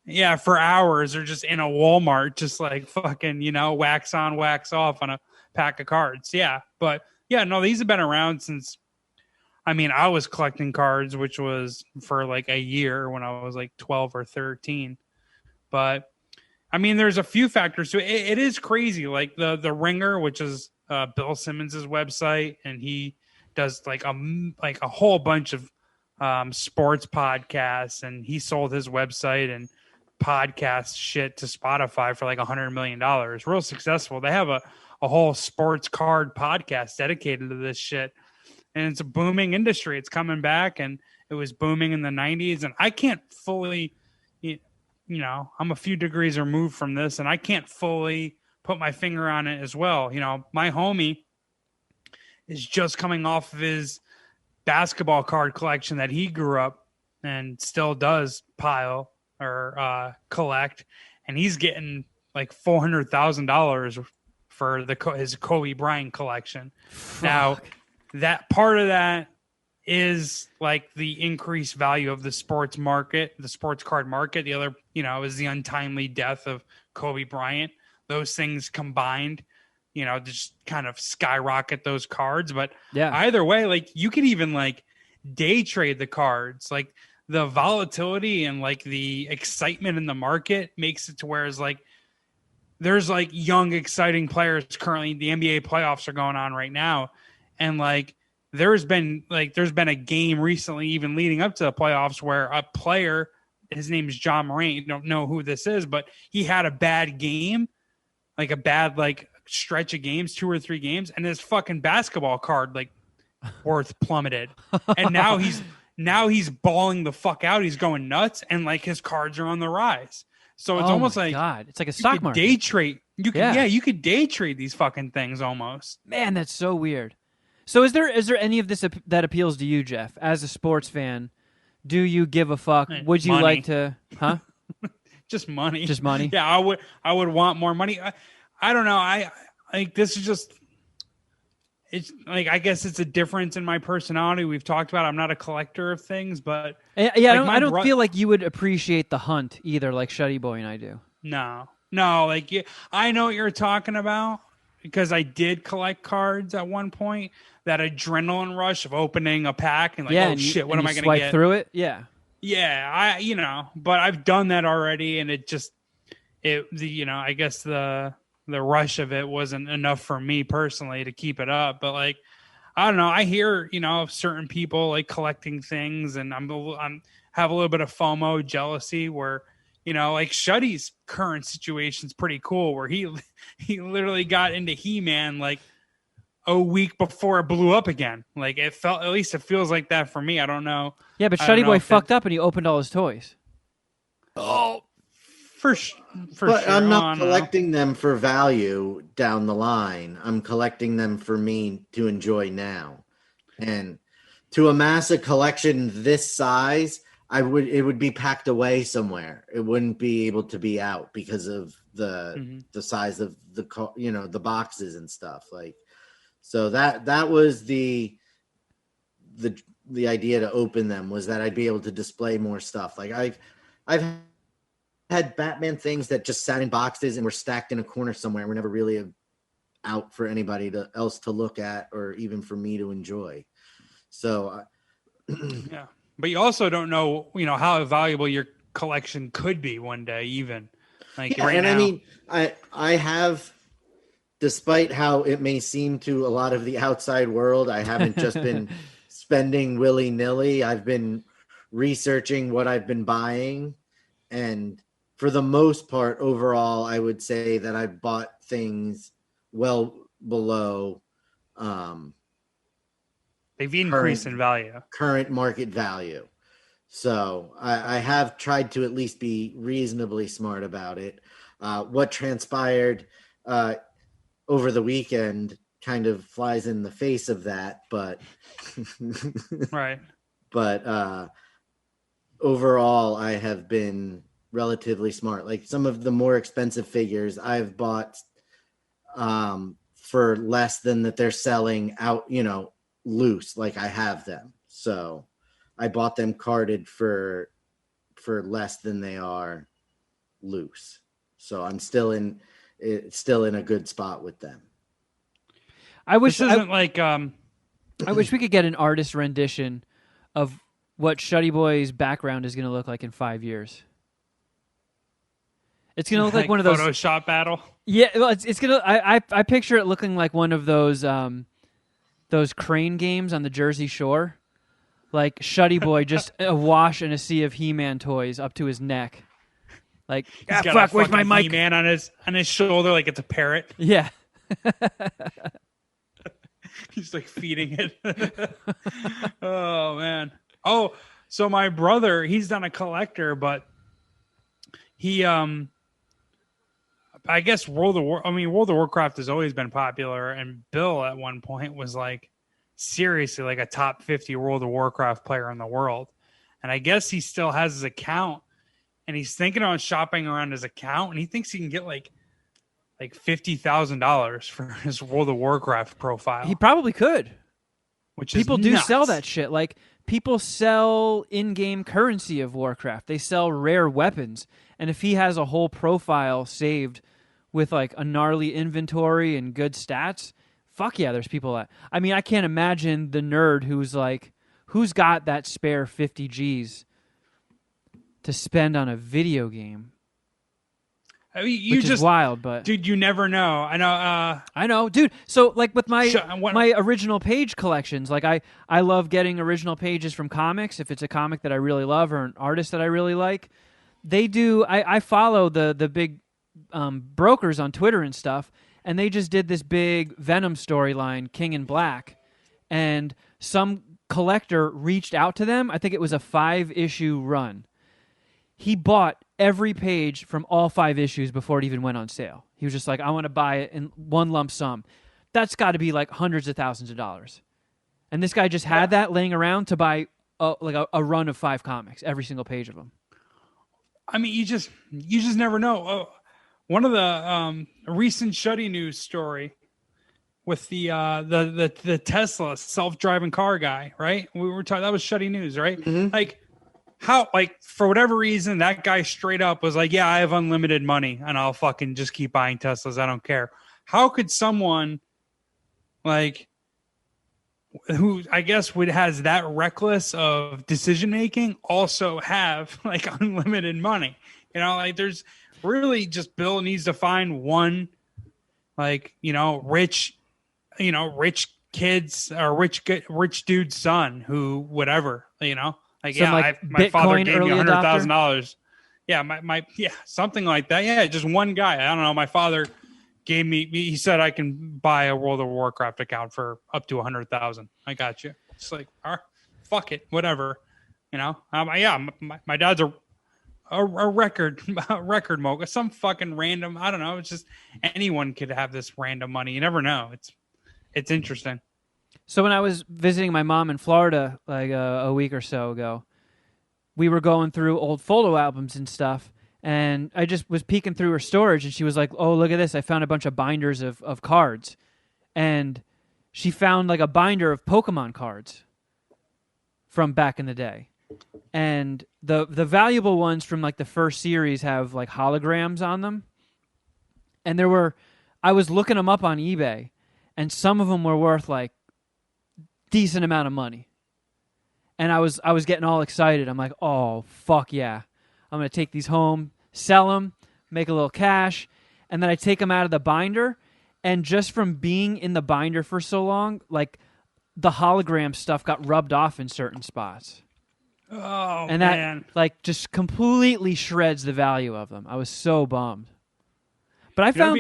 Yeah, for hours, or just in a Walmart, just like fucking, wax on, wax off on a pack of cards. Yeah, but yeah, no, these have been around since. I mean, I was collecting cards, which was for like a year when I was like 12 or 13. But I mean, there's a few factors to it. It is crazy. Like the Ringer, which is Bill Simmons's website, and he does like a whole bunch of sports podcasts, and he sold his website and podcast shit to Spotify for like $100 million. Real successful. They have a whole sports card podcast dedicated to this shit. And it's a booming industry. It's coming back, and it was booming in the 90s. And I can't fully, I'm a few degrees removed from this, and I can't fully put my finger on it as well. My homie is just coming off of his basketball card collection that he grew up and still does pile or collect. And he's getting like $400,000 for his Kobe Bryant collection. Fuck. Now, that part of that is like the increased value of the sports market, the sports card market. The other, is the untimely death of Kobe Bryant. Those things combined, just kind of skyrocket those cards. But yeah, either way, like you could even like day trade the cards. Like the volatility and like the excitement in the market makes it to where it's like there's like young, exciting players currently. The NBA playoffs are going on right now. And like there's been a game recently, even leading up to the playoffs, where a player, his name is John Morant. You don't know who this is, but he had a bad game, like a bad like stretch of games, 2 or 3 games, and his fucking basketball card like worth plummeted. And now he's balling the fuck out. He's going nuts, and like his cards are on the rise. So it's almost like God, it's like a stock market. Day trade. You could day trade these fucking things almost. Man, that's so weird. So is there any of this that appeals to you, Jeff, as a sports fan? Do you give a fuck? Would you like to? Huh? Just money. Just money. Yeah, I would want more money. I don't know. I like this is just. It's like I guess it's a difference in my personality. We've talked about. I'm not a collector of things, but I don't feel like you would appreciate the hunt either, like Shuddy Boy and I do. No. Like I know what you're talking about because I did collect cards at one point. That adrenaline rush of opening a pack and like, oh shit, what am I going to get? Swipe through it, yeah. Yeah, but I've done that already, and I guess the rush of it wasn't enough for me personally to keep it up. But like, I don't know. I hear of certain people like collecting things, and I'm have a little bit of FOMO, jealousy, where like Shuddy's current situation's pretty cool, where he literally got into He-Man like a week before it blew up again. Like at least it feels like that for me. I don't know. Yeah, but I don't Shuddy know Boy if fucked up and he opened all his toys. Oh, for but sure. I'm not collecting them for value down the line. I'm collecting them for me to enjoy now. And to amass a collection this size, it would be packed away somewhere. It wouldn't be able to be out because of the size of the boxes and stuff. Like, so that was the idea to open them, was that I'd be able to display more stuff. Like I've had Batman things that just sat in boxes and were stacked in a corner somewhere. We're never really out for anybody else to look at, or even for me to enjoy. So, yeah, but you also don't know, how valuable your collection could be one day, even like right now. I mean, I have, despite how it may seem to a lot of the outside world, I haven't just been spending willy-nilly. I've been researching what I've been buying, and for the most part, overall, I would say that I've bought things well below they've increased in value, current market value. So I have tried to at least be reasonably smart about it. What transpired over the weekend kind of flies in the face of that, but right. But overall, I have been relatively smart. Like some of the more expensive figures I've bought for less than that they're selling out, loose, like I have them. So I bought them carded for less than they are loose. So I'm still in a good spot with them. I wish I wish we could get an artist rendition of what Shuddy Boy's background is going to look like in 5 years. It's going to look like one of those Photoshop battle. Yeah, well, it's going to. I picture it looking like one of those crane games on the Jersey Shore, like Shuddy Boy just awash in a sea of He-Man toys up to his neck. Like, fuck, where's my mic? He-Man on his shoulder, like it's a parrot. Yeah. He's like feeding it. Oh man. Oh, so my brother, he's not a collector, but he I guess World of Warcraft has always been popular, and Bill at one point was like seriously like a top 50 World of Warcraft player in the world. And I guess he still has his account, and he's thinking on shopping around his account, and he thinks he can get like $50,000 for his World of Warcraft profile. He probably could. Which people is do nuts. sell that shit. Like, people sell in-game currency of Warcraft. They sell rare weapons. And if he has a whole profile saved with like a gnarly inventory and good stats, fuck yeah, there's people that. I mean, I can't imagine the nerd who's got that spare 50 G's to spend on a video game. I mean, which is wild, but dude, you never know. I know, dude. So, like with my original page collections, like I love getting original pages from comics. If it's a comic that I really love or an artist that I really like, they do. I follow the big brokers on Twitter and stuff, and they just did this big Venom storyline, King in Black, and some collector reached out to them. I think it was a 5-issue run. He bought every page from all 5 issues before it even went on sale. He was just like, I want to buy it in one lump sum. That's got to be like hundreds of thousands of dollars. And this guy just had that laying around to buy a run of 5 comics, every single page of them. I mean, you just never know. One of the recent Shuddy news story with the Tesla self-driving car guy, right? We were talking, that was Shuddy news, right? Mm-hmm. Like, how, like, for whatever reason, that guy straight up was like, yeah, I have unlimited money and I'll fucking just keep buying Teslas. I don't care. How could someone like who I guess has that reckless of decision making also have like unlimited money. You know, like there's really just Bill needs to find one, like, you know, rich kids or rich dude's son who whatever, you know, like, Some like my father Bitcoin gave me early adopter? $100,000. Yeah, my something like that. Yeah, just one guy. I don't know. My father gave me. He said I can buy a World of Warcraft account for up to 100,000. I got you. It's like, all right, fuck it, whatever. You know. My dad's a record mogul. Some fucking random. I don't know. It's just anyone could have this random money. You never know. It's interesting. So when I was visiting my mom in Florida like a week or so ago, we were going through old photo albums and stuff, and I just was peeking through her storage, and she was like, "Oh, look at this. I found a bunch of binders of cards." And she found like a binder of Pokemon cards from back in the day. And the valuable ones from like the first series have like holograms on them. And I was looking them up on eBay, and some of them were worth like decent amount of money. And I was getting all excited. I'm like, oh, fuck yeah. I'm going to take these home, sell them, make a little cash. And then I take them out of the binder. And just from being in the binder for so long, like the hologram stuff got rubbed off in certain spots. Oh, and that, man. like, just completely shreds the value of them. I was so bummed. But I found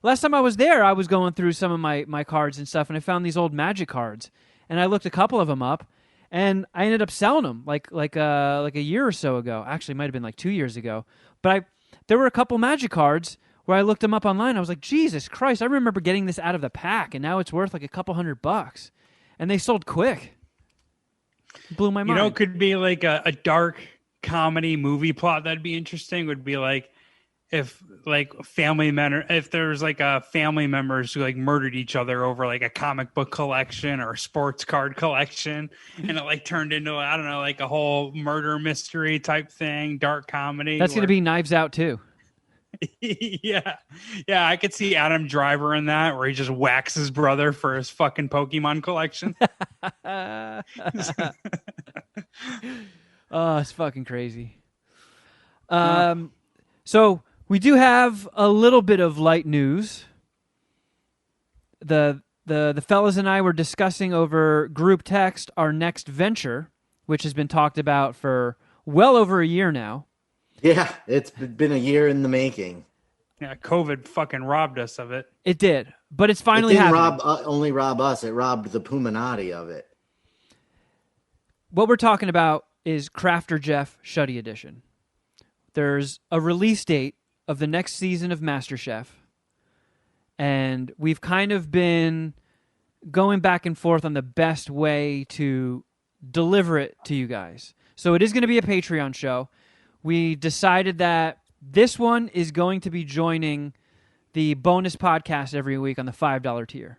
last time I was there, I was going through some of my cards and stuff, and I found these old Magic cards. And I looked a couple of them up, and I ended up selling them like a year or so ago. Actually, it might have been like 2 years ago. But there were a couple Magic cards where I looked them up online. I was like, Jesus Christ, I remember getting this out of the pack, and now it's worth like a couple $100. And they sold quick. It blew my mind. You know, it could be like a dark comedy movie plot that'd be interesting. Would be like if there's like a family members who like murdered each other over like a comic book collection or a sports card collection, and it like turned into, I don't know, like a whole murder mystery type thing, dark comedy. That's going to be Knives Out too. Yeah, I could see Adam Driver in that, where he just whacks his brother for his fucking Pokemon collection. Oh, it's fucking crazy. So we do have a little bit of light news. The fellas and I were discussing over group text our next venture, which has been talked about for well over a year now. Yeah, it's been a year in the making. Yeah, COVID fucking robbed us of it. It did, but it's finally happening. Only rob us. It robbed the Puminati of it. What we're talking about is Crafter Jeff Shuddy Edition. There's a release date of the next season of MasterChef, and we've kind of been going back and forth on the best way to deliver it to you guys. So it is going to be a Patreon show. We decided that this one is going to be joining the bonus podcast every week on the $5 tier.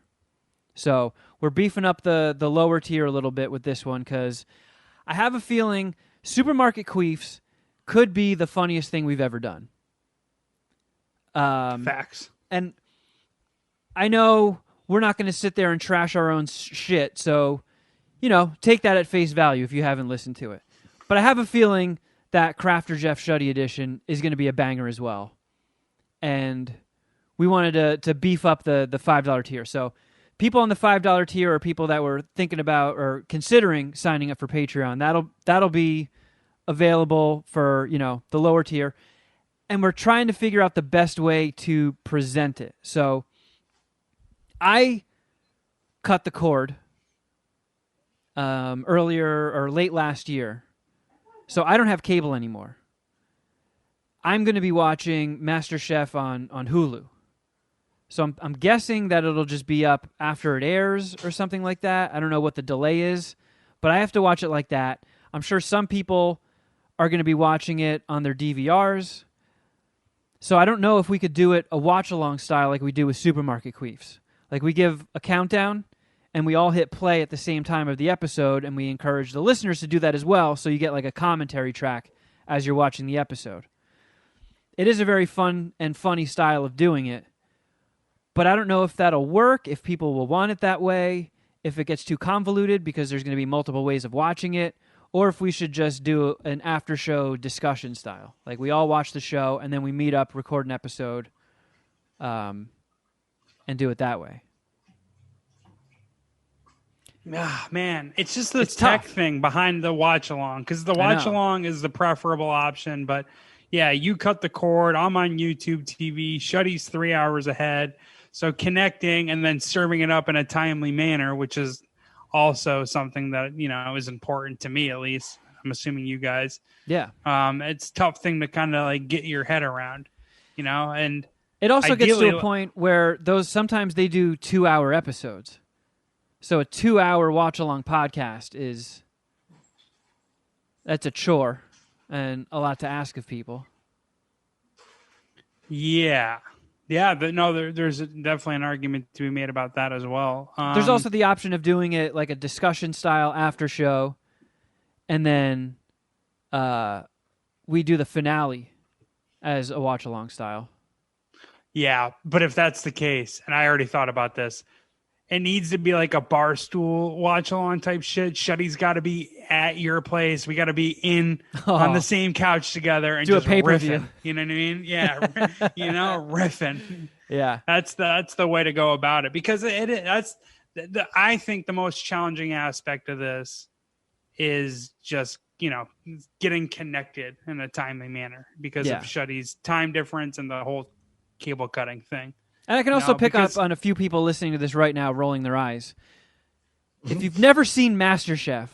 So we're beefing up the lower tier a little bit with this one, because I have a feeling Supermarket Queefs could be the funniest thing we've ever done. Facts. And I know we're not going to sit there and trash our own shit, so, you know, take that at face value if you haven't listened to it. But I have a feeling that Crafter Jeff Shuddy Edition is going to be a banger as well. And we wanted to beef up the $5 tier. So people on the $5 tier are people that were thinking about or considering signing up for Patreon. That'll be available for, you know, the lower tier. And we're trying to figure out the best way to present it. So I cut the cord earlier or late last year. So I don't have cable anymore. I'm going to be watching MasterChef on Hulu. So I'm guessing that it'll just be up after it airs or something like that. I don't know what the delay is, but I have to watch it like that. I'm sure some people are going to be watching it on their DVRs. So I don't know if we could do it a watch-along style like we do with Supermarket Queefs. Like we give a countdown, and we all hit play at the same time of the episode, and we encourage the listeners to do that as well, so you get like a commentary track as you're watching the episode. It is a very fun and funny style of doing it, but I don't know if that'll work, if people will want it that way, if it gets too convoluted because there's going to be multiple ways of watching it, or if we should just do an after show discussion style. Like we all watch the show and then we meet up, record an episode, and do it that way. Ah, man, it's just the tech thing behind the watch along, because the watch along is the preferable option. But yeah, you cut the cord. I'm on YouTube TV. Shuddy's 3 hours ahead. So connecting and then serving it up in a timely manner, which is also something that, you know, is important to me, at least. I'm assuming you guys. Yeah. It's a tough thing to kind of like get your head around, you know, and it also gets to a point where sometimes they do 2-hour episodes. So a 2-hour watch along podcast that's a chore and a lot to ask of people. Yeah. Yeah, but no, there's definitely an argument to be made about that as well. There's also the option of doing it like a discussion style after show, and then we do the finale as a watch along style. Yeah, but if that's the case, and I already thought about this, it needs to be like a bar stool watch along type shit. Shuddy's got to be at your place. We got to be on the same couch together and do just a pay-per-view. riffing. You know what I mean? Yeah, you know, riffing. Yeah, that's the way to go about it, because I think the most challenging aspect of this is just, you know, getting connected in a timely manner because of Shuddy's time difference and the whole cable cutting thing. And I can also pick up on a few people listening to this right now rolling their eyes. If you've never seen MasterChef,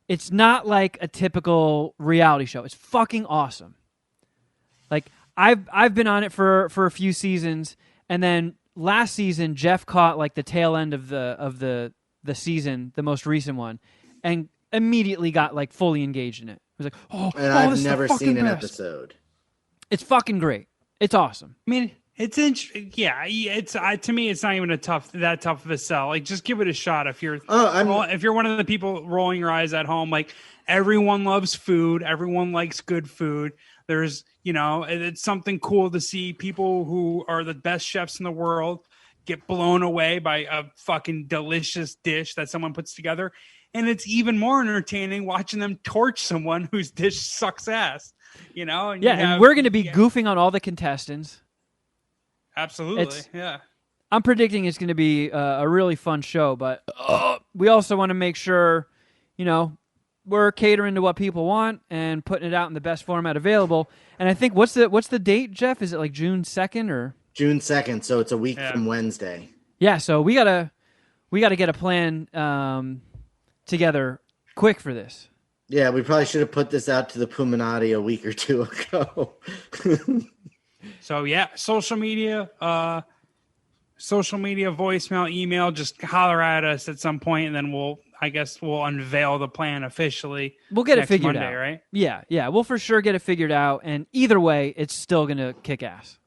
it's not like a typical reality show. It's fucking awesome. Like I've been on it for a few seasons, and then last season Jeff caught like the tail end of the season, the most recent one, and immediately got like fully engaged in it. He was like, I've never seen an episode. It's fucking great. It's awesome. I mean, it's interesting. Yeah, it's to me, it's not even that tough of a sell. Like, just give it a shot if you're if you're one of the people rolling your eyes at home. Like, everyone loves food. Everyone likes good food. There's, you know, it's something cool to see people who are the best chefs in the world get blown away by a fucking delicious dish that someone puts together. And it's even more entertaining watching them torch someone whose dish sucks ass, you know? And and we're going to be goofing on all the contestants. Absolutely, yeah. I'm predicting it's going to be a really fun show, but we also want to make sure, you know, we're catering to what people want and putting it out in the best format available. And I think what's the date, Jeff? Is it like June 2nd or June 2nd? So it's a week from Wednesday. Yeah, so we gotta get a plan together quick for this. Yeah, we probably should have put this out to the Puminati a week or two ago. So yeah, social media, voicemail, email, just holler at us at some point, and then we'll unveil the plan officially. We'll get it figured Monday, out, right? Yeah, we'll for sure get it figured out, and either way, it's still gonna kick ass.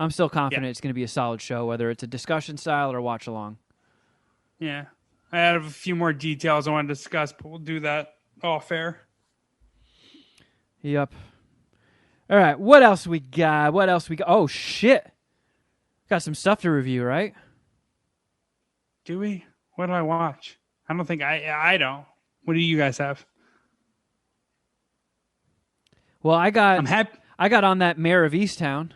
I'm still confident it's gonna be a solid show, whether it's a discussion style or watch along. Yeah, I have a few more details I want to discuss, but we'll do that off air. Yep. All right, what else we got? Oh, shit. Got some stuff to review, right? Do we? What do I watch? I don't think I don't. What do you guys have? Well, I got on that Mayor of Easttown.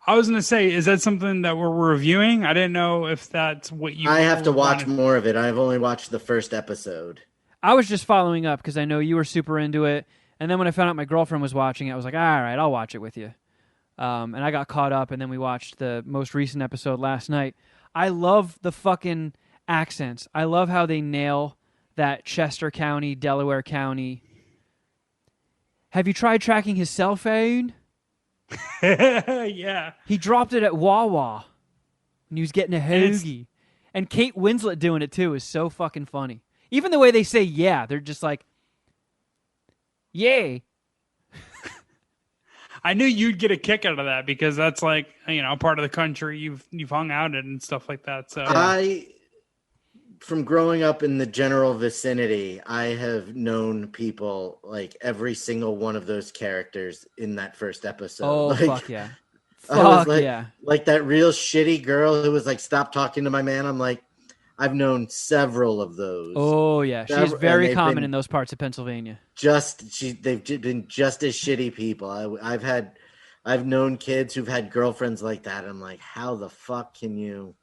I was going to say, is that something that we're reviewing? I didn't know if that's what you... I have to watch more of it. I've only watched the first episode. I was just following up because I know you were super into it. And then when I found out my girlfriend was watching it, I was like, all right, I'll watch it with you. And I got caught up, and then we watched the most recent episode last night. I love the fucking accents. I love how they nail that Chester County, Delaware County. Have you tried tracking his cell phone? Yeah. He dropped it at Wawa when he was getting a hoagie. And Kate Winslet doing it, too, is so fucking funny. Even the way they say yeah, they're just like, yay. I knew you'd get a kick out of that because that's like, you know, part of the country you've hung out in and stuff like that. So from growing up in the general vicinity, I have known people like every single one of those characters in that first episode. Oh, like, fuck yeah. Fuck yeah. Like that real shitty girl who was like, stop talking to my man. I'm like, I've known several of those. Oh yeah, she is very common in those parts of Pennsylvania. They've been just as shitty people. I've known kids who've had girlfriends like that. I'm like, how the fuck can you?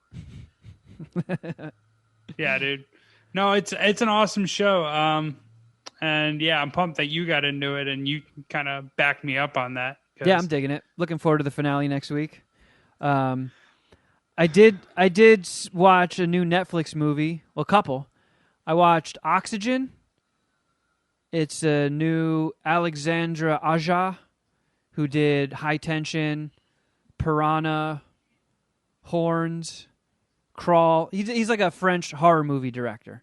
Yeah, dude. No, it's an awesome show. And yeah, I'm pumped that you got into it and you kind of backed me up on that. Yeah, I'm digging it. Looking forward to the finale next week. I did watch a new Netflix movie. Well, a couple. I watched Oxygen. It's a new Alexandra Aja, who did High Tension, Piranha, Horns, Crawl. He's like a French horror movie director.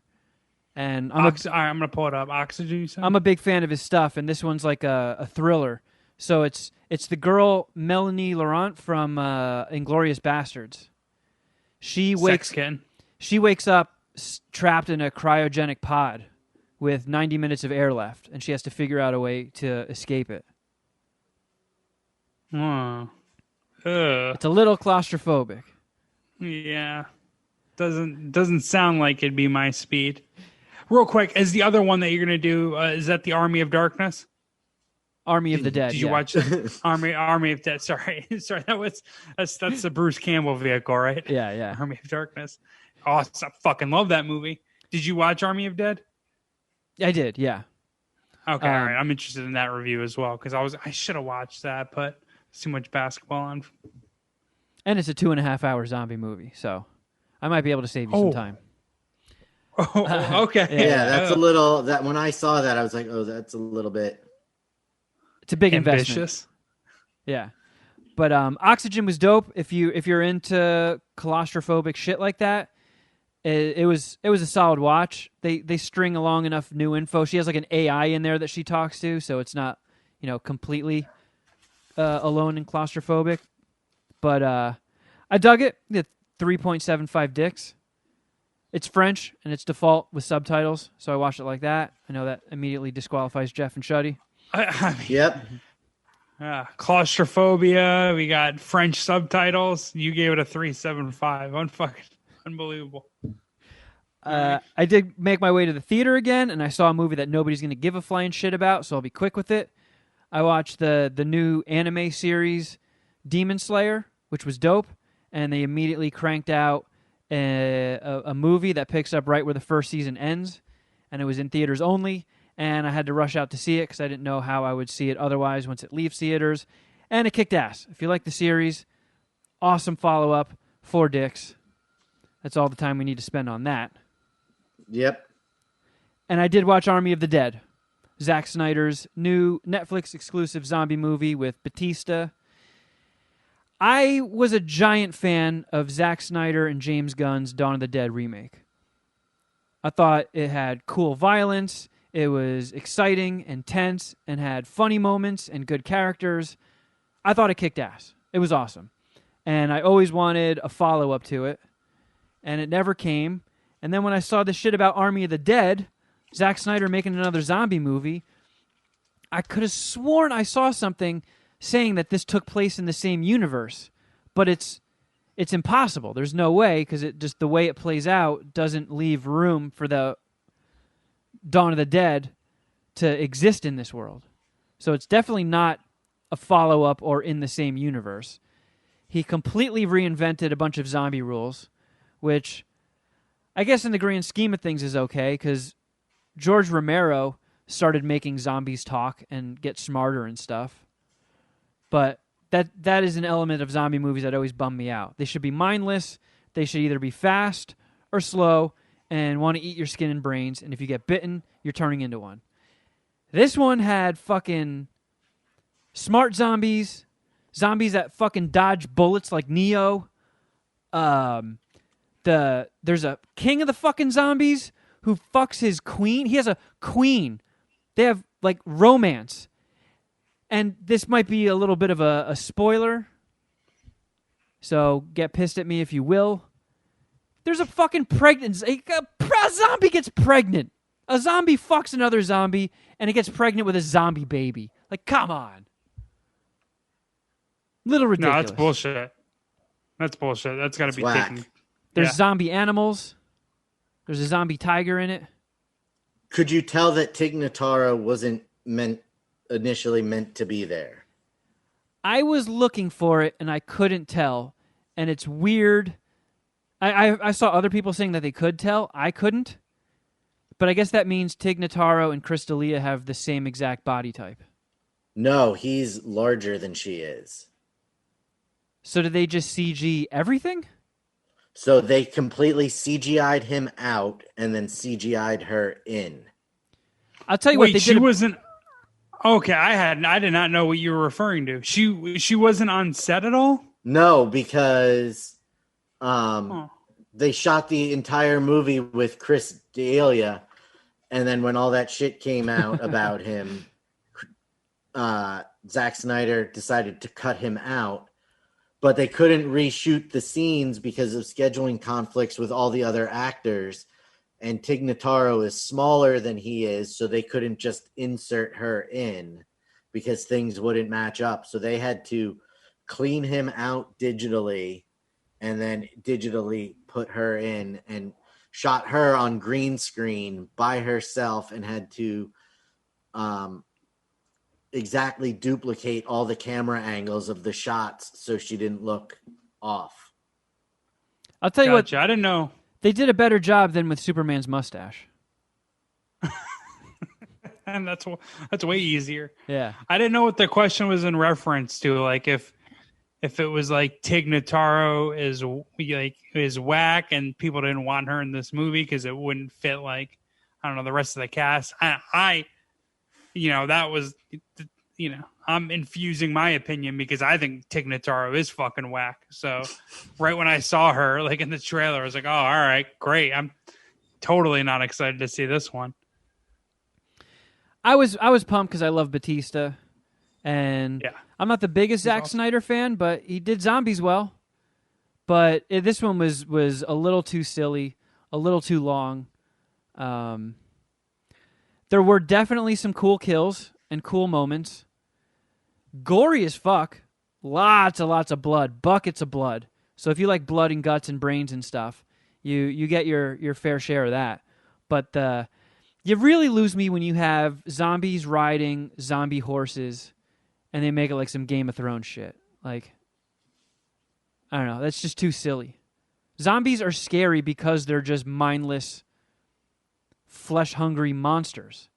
And I'm going to pull it up. Oxygen, you said? I'm a big fan of his stuff, and this one's like a thriller. So it's the girl Melanie Laurent from Inglourious Bastards. She wakes up trapped in a cryogenic pod with 90 minutes of air left, and she has to figure out a way to escape it. It's a little claustrophobic. Yeah. Doesn't sound like it'd be my speed. Real quick, is the other one that you're going to do, is that the Army of Darkness? Army of the Dead. Did you watch Army of Dead? Sorry, that's the Bruce Campbell vehicle, right? Yeah. Army of Darkness. Awesome. I fucking love that movie. Did you watch Army of Dead? I did. Yeah. Okay, all right. I'm interested in that review as well because I should have watched that, but there's too much basketball on. And it's a 2.5-hour zombie movie, so I might be able to save you some time. Oh, okay. Yeah, that's a little. That when I saw that, I was like, oh, that's a little bit. It's a big ambitious. Investment. Yeah, but Oxygen was dope. If you're into claustrophobic shit like that, it was a solid watch. They string along enough new info. She has like an AI in there that she talks to, so it's not completely alone and claustrophobic. But I dug it. 3.75 dicks. It's French and it's default with subtitles, so I watched it like that. I know that immediately disqualifies Jeff and Shuddy. Yep. Claustrophobia. We got French subtitles. You gave it a 3.75. Unbelievable. I did make my way to the theater again, and I saw a movie that nobody's going to give a flying shit about, so I'll be quick with it. I watched the new anime series Demon Slayer, which was dope, and they immediately cranked out a movie that picks up right where the first season ends, and it was in theaters only. And I had to rush out to see it because I didn't know how I would see it otherwise once it leaves theaters. And it kicked ass. If you like the series, awesome follow-up, 4 dicks. That's all the time we need to spend on that. Yep. And I did watch Army of the Dead, Zack Snyder's new Netflix-exclusive zombie movie with Batista. I was a giant fan of Zack Snyder and James Gunn's Dawn of the Dead remake. I thought it had cool violence. It was exciting and tense and had funny moments and good characters. I thought it kicked ass. It was awesome. And I always wanted a follow-up to it. And it never came. And then when I saw this shit about Army of the Dead, Zack Snyder making another zombie movie, I could have sworn I saw something saying that this took place in the same universe. But it's impossible. There's no way, because the way it plays out doesn't leave room for the Dawn of the Dead to exist in this world. So it's definitely not a follow-up or in the same universe. He completely reinvented a bunch of zombie rules, which I guess in the grand scheme of things is okay, because George Romero started making zombies talk and get smarter and stuff. But that is an element of zombie movies that always bum me out. They should be mindless. They should either be fast or slow and want to eat your skin and brains, and if you get bitten, you're turning into one. This one had fucking smart zombies that fucking dodge bullets like Neo. There's a king of the fucking zombies who fucks his queen. He has a queen. They have like romance. And this might be a little bit of a spoiler, so get pissed at me if you will. There's a fucking pregnancy. A zombie gets pregnant. A zombie fucks another zombie, and it gets pregnant with a zombie baby. Like, come on. Little ridiculous. No, that's bullshit. That's bullshit. That's got to be whack. taken. There's zombie animals. There's a zombie tiger in it. Could you tell that Tig Notaro wasn't initially meant to be there? I was looking for it and I couldn't tell, and it's weird. I saw other people saying that they could tell. I couldn't, but I guess that means Tig Notaro and Chris D'Elia have the same exact body type. No, he's larger than she is. So did they just CG everything? So they completely CGI'd him out and then CGI'd her in. I'll tell you Wait, what they she did. wasn't. Okay, I did not know what you were referring to. She wasn't on set at all? No, because they shot the entire movie with Chris D'Elia, and then when all that shit came out about him, Zack Snyder decided to cut him out, but they couldn't reshoot the scenes because of scheduling conflicts with all the other actors, and Tig Notaro is smaller than he is, so they couldn't just insert her in because things wouldn't match up. So they had to clean him out digitally and then digitally put her in and shot her on green screen by herself and had to exactly duplicate all the camera angles of the shots so she didn't look off. I'll tell you what, I didn't know. they did a better job than with Superman's mustache. And that's way easier. Yeah. I didn't know what the question was in reference to. Like if it was like Tig Notaro is whack and people didn't want her in this movie because it wouldn't fit like, I don't know, the rest of the cast. I that was, I'm infusing my opinion because I think Tig Notaro is fucking whack. So right when I saw her like in the trailer, I was like, oh, all right, great. I'm totally not excited to see this one. I was pumped because I love Batista, and yeah. I'm not the biggest Zack Snyder fan, but he did zombies well. But this one was a little too silly, a little too long. There were definitely some cool kills and cool moments. Gory as fuck. Lots and lots of blood. Buckets of blood. So if you like blood and guts and brains and stuff, you get your fair share of that. But you really lose me when you have zombies riding zombie horses and they make it like some Game of Thrones shit. Like, I don't know. That's just too silly. Zombies are scary because they're just mindless, flesh-hungry monsters.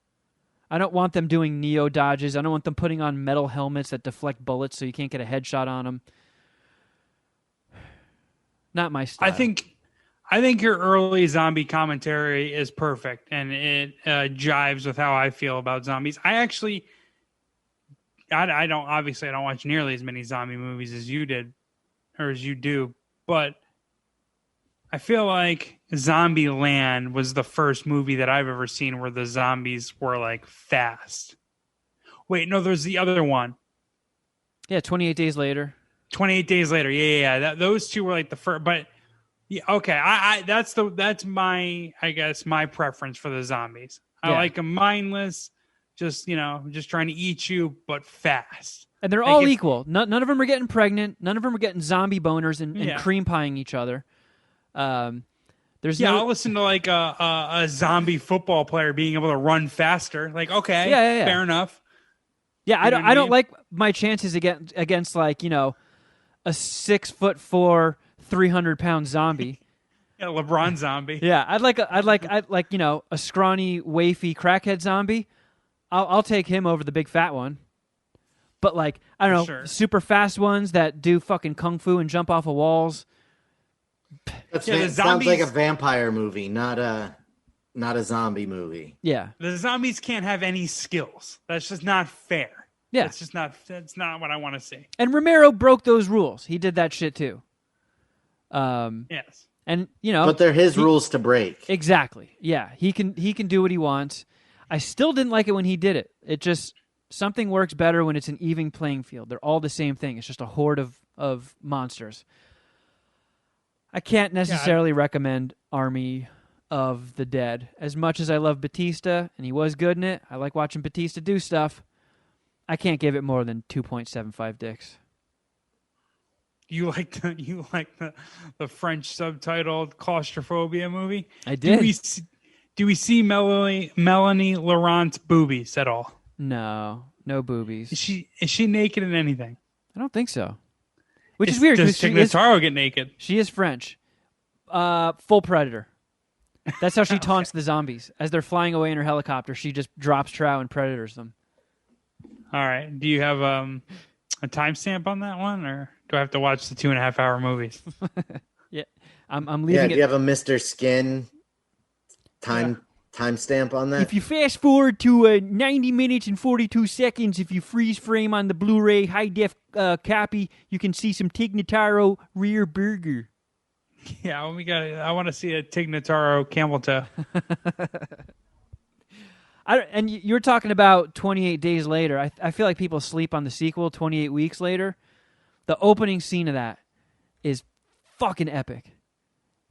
I don't want them doing Neo dodges. I don't want them putting on metal helmets that deflect bullets so you can't get a headshot on them. Not my style. I think your early zombie commentary is perfect, and it jives with how I feel about zombies. I don't watch nearly as many zombie movies as you did, or as you do, but I feel like Zombieland was the first movie that I've ever seen where the zombies were like fast. Wait, no, there's the other one. Yeah, 28 Days Later. 28 Days Later. Yeah. Those two were like the first, but yeah, okay. That's my, I guess, my preference for the zombies. I like them mindless, just trying to eat you, but fast. And they're all equal. None of them are getting pregnant. None of them are getting zombie boners and cream pieing each other. I'll listen to like a zombie football player being able to run faster. Like, okay, fair enough. Yeah, I don't like my chances against like, a 6'4", 300-pound zombie. Yeah, LeBron zombie. Yeah, I'd like a scrawny, wafy crackhead zombie. I'll take him over the big fat one. But like, I don't know, super fast ones that do fucking kung fu and jump off of walls. Sounds like a vampire movie, not a zombie movie. Yeah, the zombies can't have any skills. That's just not fair. Yeah, that's not what I want to see. And Romero broke those rules. He did that shit too. Yes, and but they're his rules to break. Exactly. Yeah, he can do what he wants. I still didn't like it when he did it. It just something works better when it's an even playing field. They're all the same thing. It's just a horde of monsters. I can't necessarily recommend Army of the Dead. As much as I love Batista, and he was good in it, I like watching Batista do stuff, I can't give it more than 2.75 dicks. You like the French subtitled claustrophobia movie? I did. Do we see Melanie Laurent's boobies at all? No boobies. Is she naked in anything? I don't think so. Which is weird. Does Tig Notaro get naked? She is French. Full predator. That's how she taunts the zombies. As they're flying away in her helicopter, she just drops trow and predators them. All right. Do you have a timestamp on that one, or do I have to watch the 2.5 hour movies? Yeah, I'm leaving. Do you have a Mr. Skin timestamp on that? If you fast forward to 90 minutes and 42 seconds, if you freeze frame on the Blu-ray high def copy, you can see some Tig Notaro rear burger. Yeah, I want to see a Tig Notaro camel toe. And you were talking about 28 Days Later. I feel like people sleep on the sequel, 28 Weeks Later. The opening scene of that is fucking epic.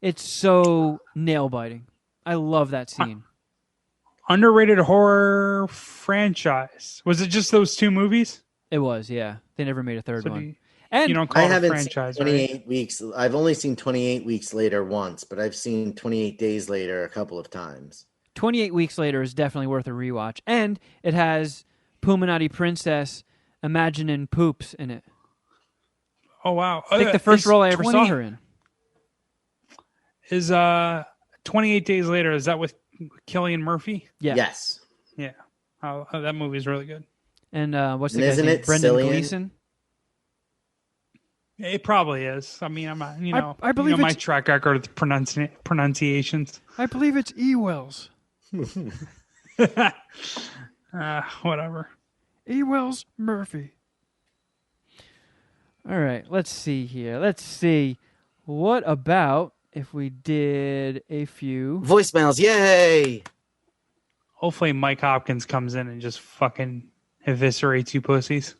It's so nail-biting. I love that scene. Underrated horror franchise. Was it just those 2 movies? It was, yeah. They never made a third one. And you don't call it a franchise, seen 28 right? Weeks. I've only seen 28 Weeks Later once, but I've seen 28 Days Later a couple of times. 28 Weeks Later is definitely worth a rewatch. And it has Puminati Princess imagining poops in it. Oh, wow. I think the first role I ever saw her in. Is 28 Days Later, is that with Cillian Murphy? Yeah. Yes. Yeah. Oh, that movie is really good. And what's the guy's name? Brendan Gleeson? It probably is. I mean, I'm not, I believe my track record of pronunciations. I believe it's Ewells. Whatever. Ewells Murphy. All right, let's see here. Let's see. What about if we did a few voicemails? Yay! Hopefully Mike Hopkins comes in and just fucking eviscerates you pussies.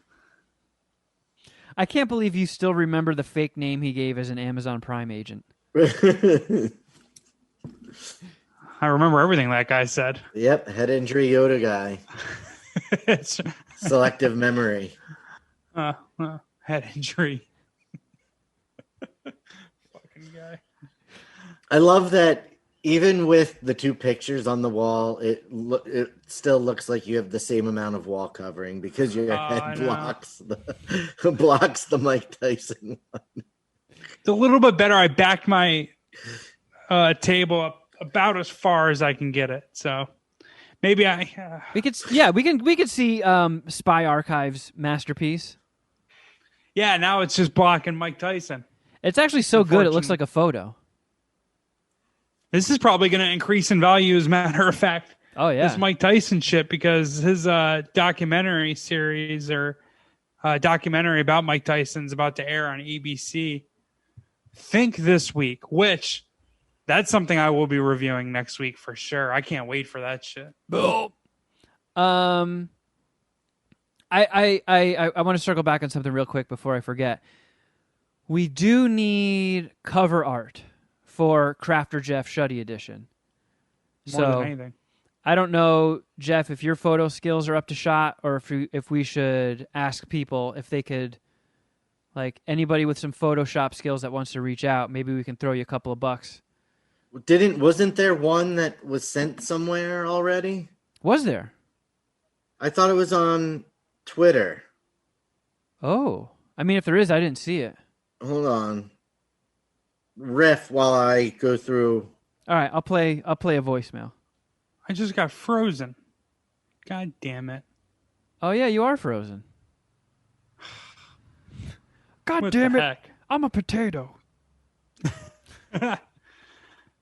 I can't believe you still remember the fake name he gave as an Amazon Prime agent. I remember everything that guy said. Yep, head injury Yoda guy. Selective memory. Head injury. Fucking guy. I love that even with the 2 pictures on the wall, it still looks like you have the same amount of wall covering because your head blocks the Mike Tyson one. It's a little bit better. I backed my table up about as far as I can get it, so maybe we could see Spy Archive's masterpiece. Yeah, now it's just blocking Mike Tyson. It's actually so good it looks like a photo. This is probably going to increase in value, as a matter of fact. Oh, yeah. This Mike Tyson shit, because his documentary series or documentary about Mike Tyson's about to air on ABC. Think this week, which that's something I will be reviewing next week for sure. I can't wait for that shit. I want to circle back on something real quick before I forget. We do need cover art for Crafter Jeff Shuddy edition. More than anything. I don't know, Jeff, if your photo skills are up to shot, or if we should ask people if they could, like anybody with some Photoshop skills that wants to reach out, maybe we can throw you a couple of bucks. Wasn't there one that was sent somewhere already? Was there? I thought it was on Twitter. Oh, I mean, if there is, I didn't see it. Hold on. Riff while I go through. All right, I'll play a voicemail. I just got frozen. God damn it. Oh yeah, you are frozen. God what damn it. Heck? I'm a potato.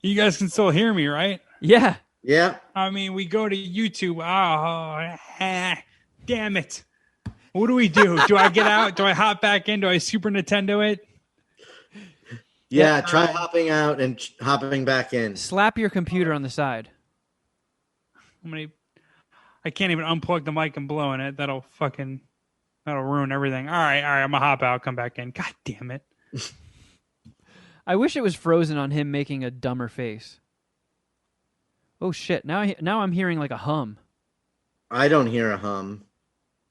You guys can still hear me, right? Yeah. Yeah. I mean, we go to YouTube. Damn it. What do we do? Do I get out? Do I hop back in? Do I Super Nintendo it? Yeah, try hopping out and hopping back in. Slap your computer on the side. I can't even unplug the mic and blow in it. That'll ruin everything. All right, I'm gonna hop out, come back in. God damn it. I wish it was frozen on him making a dumber face. Oh shit, now I'm hearing like a hum. I don't hear a hum.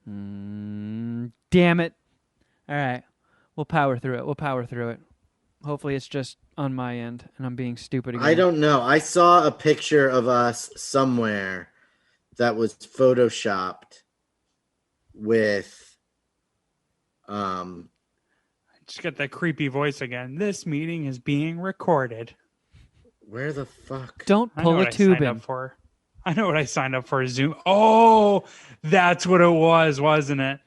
Damn it. All right. We'll power through it. Hopefully it's just on my end and I'm being stupid again. I don't know. I saw a picture of us somewhere that was photoshopped with just got that creepy voice again. This meeting is being recorded. Where the fuck? Don't pull a tube in. I know what I signed up for. Zoom. Oh, that's what it was, wasn't it?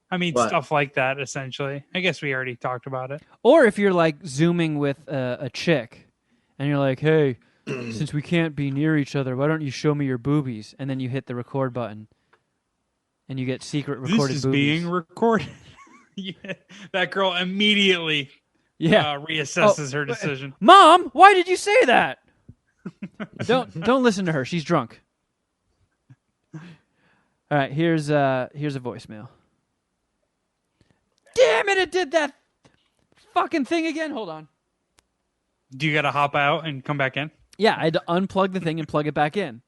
I mean, what? Stuff like that, essentially. I guess we already talked about it. Or if you're like zooming with a chick and you're like, hey, since we can't be near each other, why don't you show me your boobies? And then you hit the record button and you get secret recorded This is boobies. being recorded. Yeah, that girl immediately reassesses her decision. Mom, why did you say that? Don't listen to her. She's drunk. All right, here's a voicemail. Damn it! It did that fucking thing again. Hold on. Do you got to hop out and come back in? Yeah, I had to unplug the thing and plug it back in.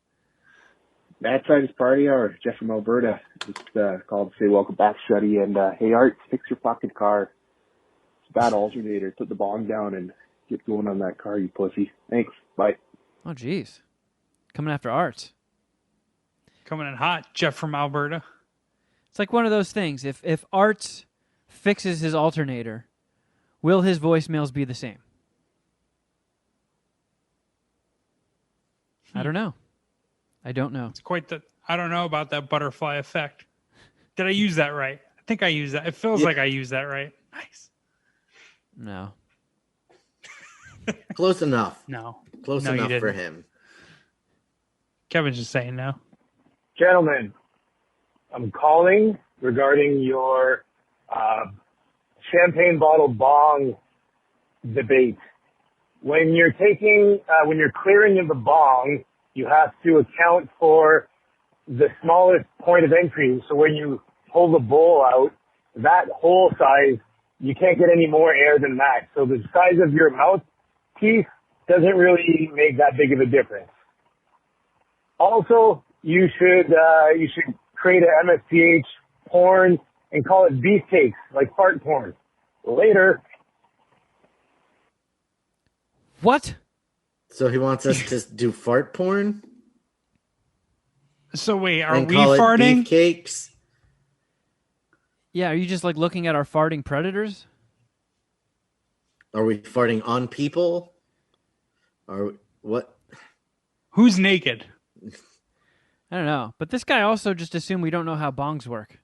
Matt Sides Party Hour, Jeff from Alberta. Just called to say welcome back, Shuddy. And hey, Art, fix your fucking car. It's a bad alternator. Put the bong down and get going on that car, you pussy. Thanks. Bye. Oh, jeez. Coming after Art. Coming in hot, Jeff from Alberta. It's like one of those things. If Art fixes his alternator, will his voicemails be the same? I don't know. I don't know. It's quite the... I don't know about that butterfly effect. Did I use that right? I think I used that. It feels like I used that right. Nice. No. Close enough. No. Close No, enough for him. Kevin's just saying no. Gentlemen, I'm calling regarding your champagne bottle bong debate. When you're clearing the bong, you have to account for the smallest point of entry. So when you pull the bowl out, that hole size, you can't get any more air than that. So the size of your mouthpiece doesn't really make that big of a difference. Also, you should create an MSPH porn and call it beefcakes, like fart porn. Later. What? So he wants us to do fart porn? So wait, are and we call farting? It beefcakes? Yeah, are you just like looking at our farting predators? Are we farting on people? Or what? Who's naked? I don't know. But this guy also just assumed we don't know how bongs work.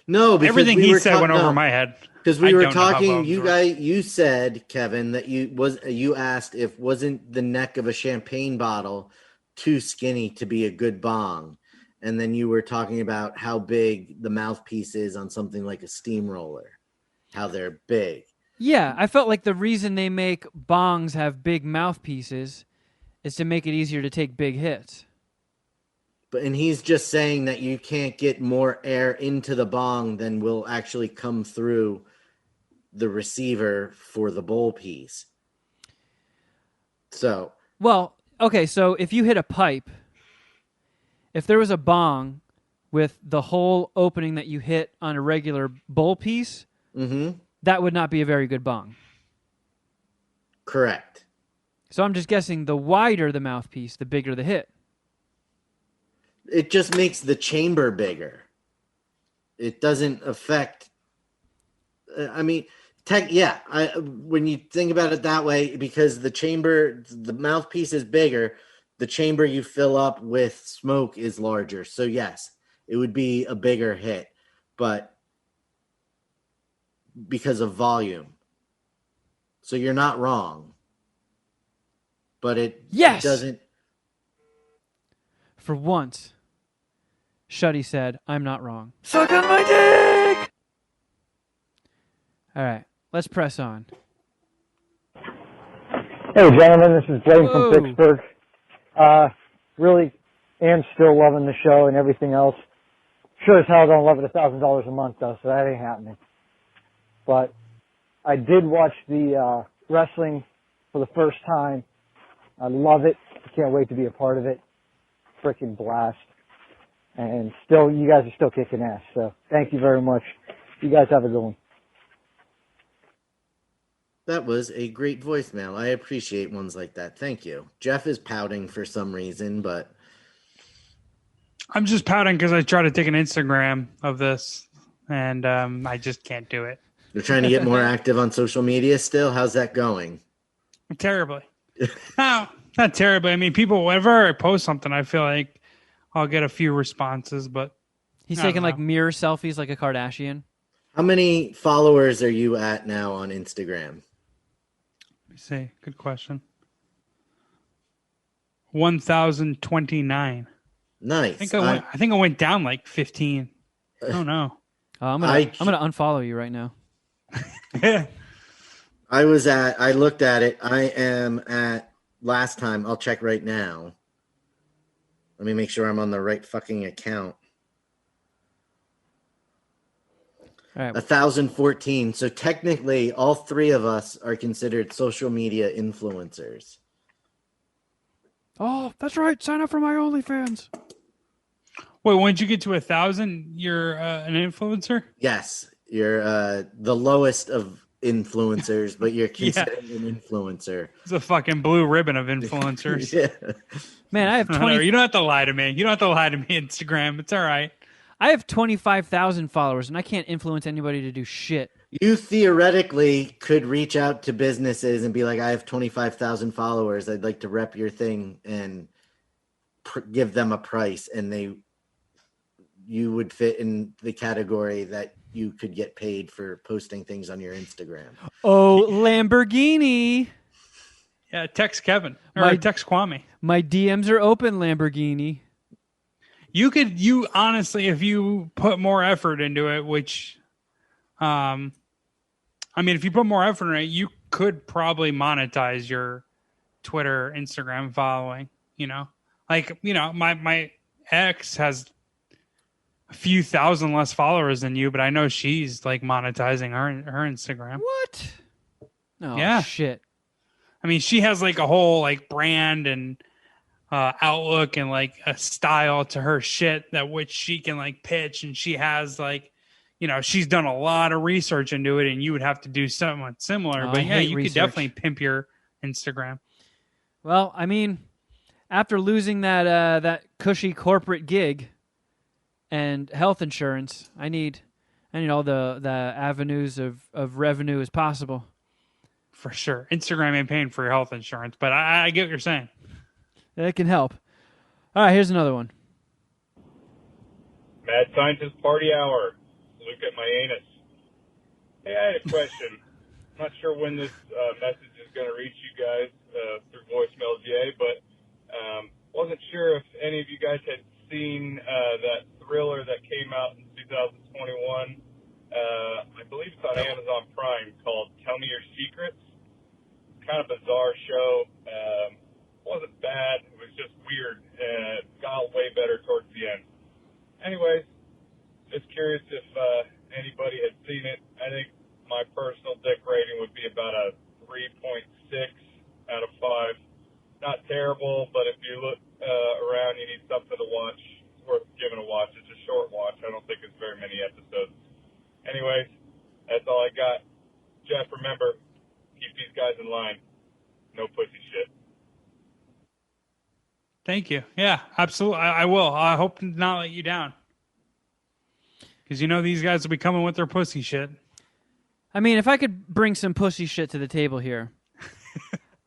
No, because everything he said went over my head. Because we were talking, you said, Kevin, that you asked if wasn't the neck of a champagne bottle too skinny to be a good bong, and then you were talking about how big the mouthpiece is on something like a steamroller, how they're big. Yeah, I felt like the reason they make bongs have big mouthpieces is to make it easier to take big hits. And he's just saying that you can't get more air into the bong than will actually come through the receiver for the bowl piece. So, well, okay, so if you hit a pipe, if there was a bong with the hole opening that you hit on a regular bowl piece, that would not be a very good bong. Correct. So I'm just guessing the wider the mouthpiece, the bigger the hit. It just makes the chamber bigger. It doesn't affect... I mean... when you think about it that way, because the mouthpiece is bigger, the chamber you fill up with smoke is larger. So yes, it would be a bigger hit, but because of volume. So you're not wrong. But it doesn't... For once, Shuddy said, I'm not wrong. Suck on my dick! All right. Let's press on. Hey, gentlemen, this is Blaine from Pittsburgh. Really am still loving the show and everything else. Sure as hell don't love it $1,000 a month, though, so that ain't happening. But I did watch the wrestling for the first time. I love it. I can't wait to be a part of it. Freaking blast. And still, you guys are still kicking ass, so thank you very much. You guys have a good one. That was a great voicemail. I appreciate ones like that. Thank you. Jeff is pouting for some reason, but I'm just pouting because I tried to take an Instagram of this, and I just can't do it. you're trying to get more active on social media still? How's that going? Terribly. No, not terribly. I mean, people, whenever I post something, I feel like I'll get a few responses, but He's taking like mirror selfies like a Kardashian. How many followers are you at now on Instagram? Let me see. Good question. 1,029. Nice. I think I went down like 15. Oh no. I'm gonna unfollow you right now. I looked at it. I am at last time. I'll check right now. Let me make sure I'm on the right fucking account. All right. 1,014. So technically, all three of us are considered social media influencers. Oh, that's right. Sign up for my OnlyFans. Wait, once you get to 1,000, you're an influencer? Yes, you're the lowest of influencers, but you're considered an influencer. It's a fucking blue ribbon of influencers. Yeah. Man, I have 20. You don't have to lie to me. You don't have to lie to me, Instagram. It's all right. I have 25,000 followers, and I can't influence anybody to do shit. You theoretically could reach out to businesses and be like, I have 25,000 followers. I'd like to rep your thing and give them a price. And you would fit in the category that you could get paid for posting things on your Instagram. Oh, Lamborghini. Yeah, text Kevin or text Kwame. My DMs are open, Lamborghini. You honestly, if you put more effort into it, which, I mean, if you put more effort in it, you could probably monetize your Twitter, Instagram following, my ex has a few thousand less followers than you, but I know she's like monetizing her Instagram. What? Oh, yeah. Shit. I mean, she has like a whole like brand and outlook and like a style to her shit that which she can like pitch, and she has like, she's done a lot of research into it, and you would have to do something similar. But yeah, you could definitely pimp your Instagram. Well, I mean, after losing that cushy corporate gig and health insurance, I need all the avenues of revenue as possible. For sure. Instagram ain't paying for your health insurance, but I get what you're saying. It can help. All right, here's another one. Mad Scientist Party Hour. Look at my anus. Hey, I had a question. I'm not sure when this message is going to reach you guys through voicemail, GA, but wasn't sure if any of you guys had seen that thriller that came out in 2021. I believe it's on Amazon Prime, called Tell Me Your Secrets. Kind of bizarre show. Wasn't bad. It was just weird. Got way better towards the end. Anyways, just curious if anybody had seen it. I think my personal dick rating would be about a 3.6 out of 5. Not terrible, but if you look around, you need something to watch. It's worth giving a watch. It's a short watch. I don't think it's very many episodes. Anyways, that's all I got. Jeff, remember, keep these guys in line. No pussy shit. Thank you. Yeah, absolutely. I will. I hope to not let you down. Because these guys will be coming with their pussy shit. I mean, if I could bring some pussy shit to the table here.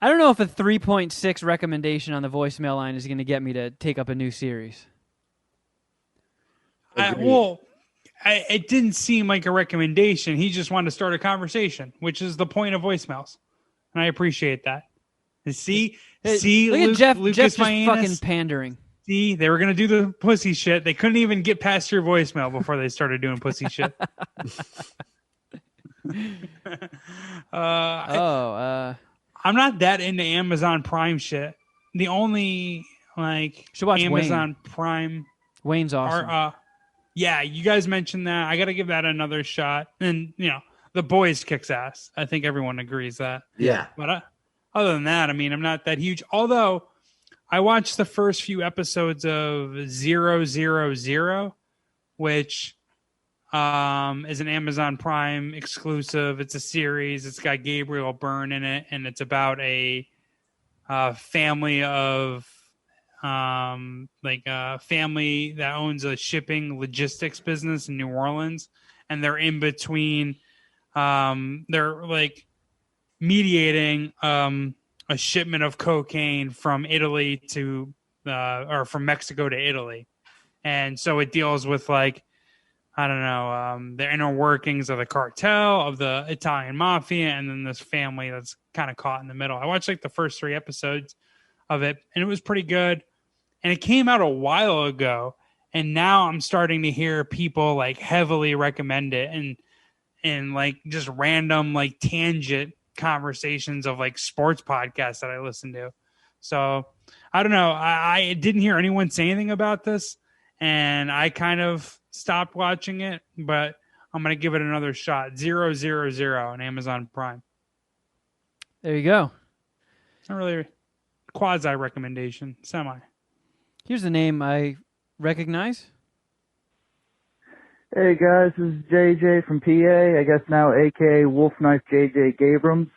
I don't know if a 3.6 recommendation on the voicemail line is going to get me to take up a new series. It didn't seem like a recommendation. He just wanted to start a conversation, which is the point of voicemails. And I appreciate that. See, look Luke, at Jeff. Lucas Jeff's just Mayanus. Fucking pandering. See, they were going to do the pussy shit. They couldn't even get past your voicemail before they started doing pussy shit. I'm not that into Amazon Prime shit. The only should watch Amazon Wayne. Prime. Wayne's awesome. Yeah, you guys mentioned that. I got to give that another shot. And The Boys kicks ass. I think everyone agrees that. Yeah. But other than that, I mean, I'm not that huge. Although I watched the first few episodes of 000, which is an Amazon Prime exclusive. It's a series. It's got Gabriel Byrne in it, and it's about a family of a family that owns a shipping logistics business in New Orleans, and they're in between. They're like mediating a shipment of cocaine from Italy to or from Mexico to Italy, and so it deals with like, I don't know, the inner workings of the cartel, of the Italian mafia, and then this family that's kind of caught in the middle. I watched like the first 3 episodes of it, and it was pretty good. And it came out a while ago, and now I'm starting to hear people like heavily recommend it, and like just random like tangent conversations of like sports podcasts that I listen to. So I don't know. I didn't hear anyone say anything about this, and I kind of stopped watching it, but I'm going to give it another shot. 000 on Amazon Prime. There you go. Not really quasi recommendation, semi. Here's a name I recognize. Hey guys, this is JJ from PA, I guess now aka Wolf Knife JJ Gabrams.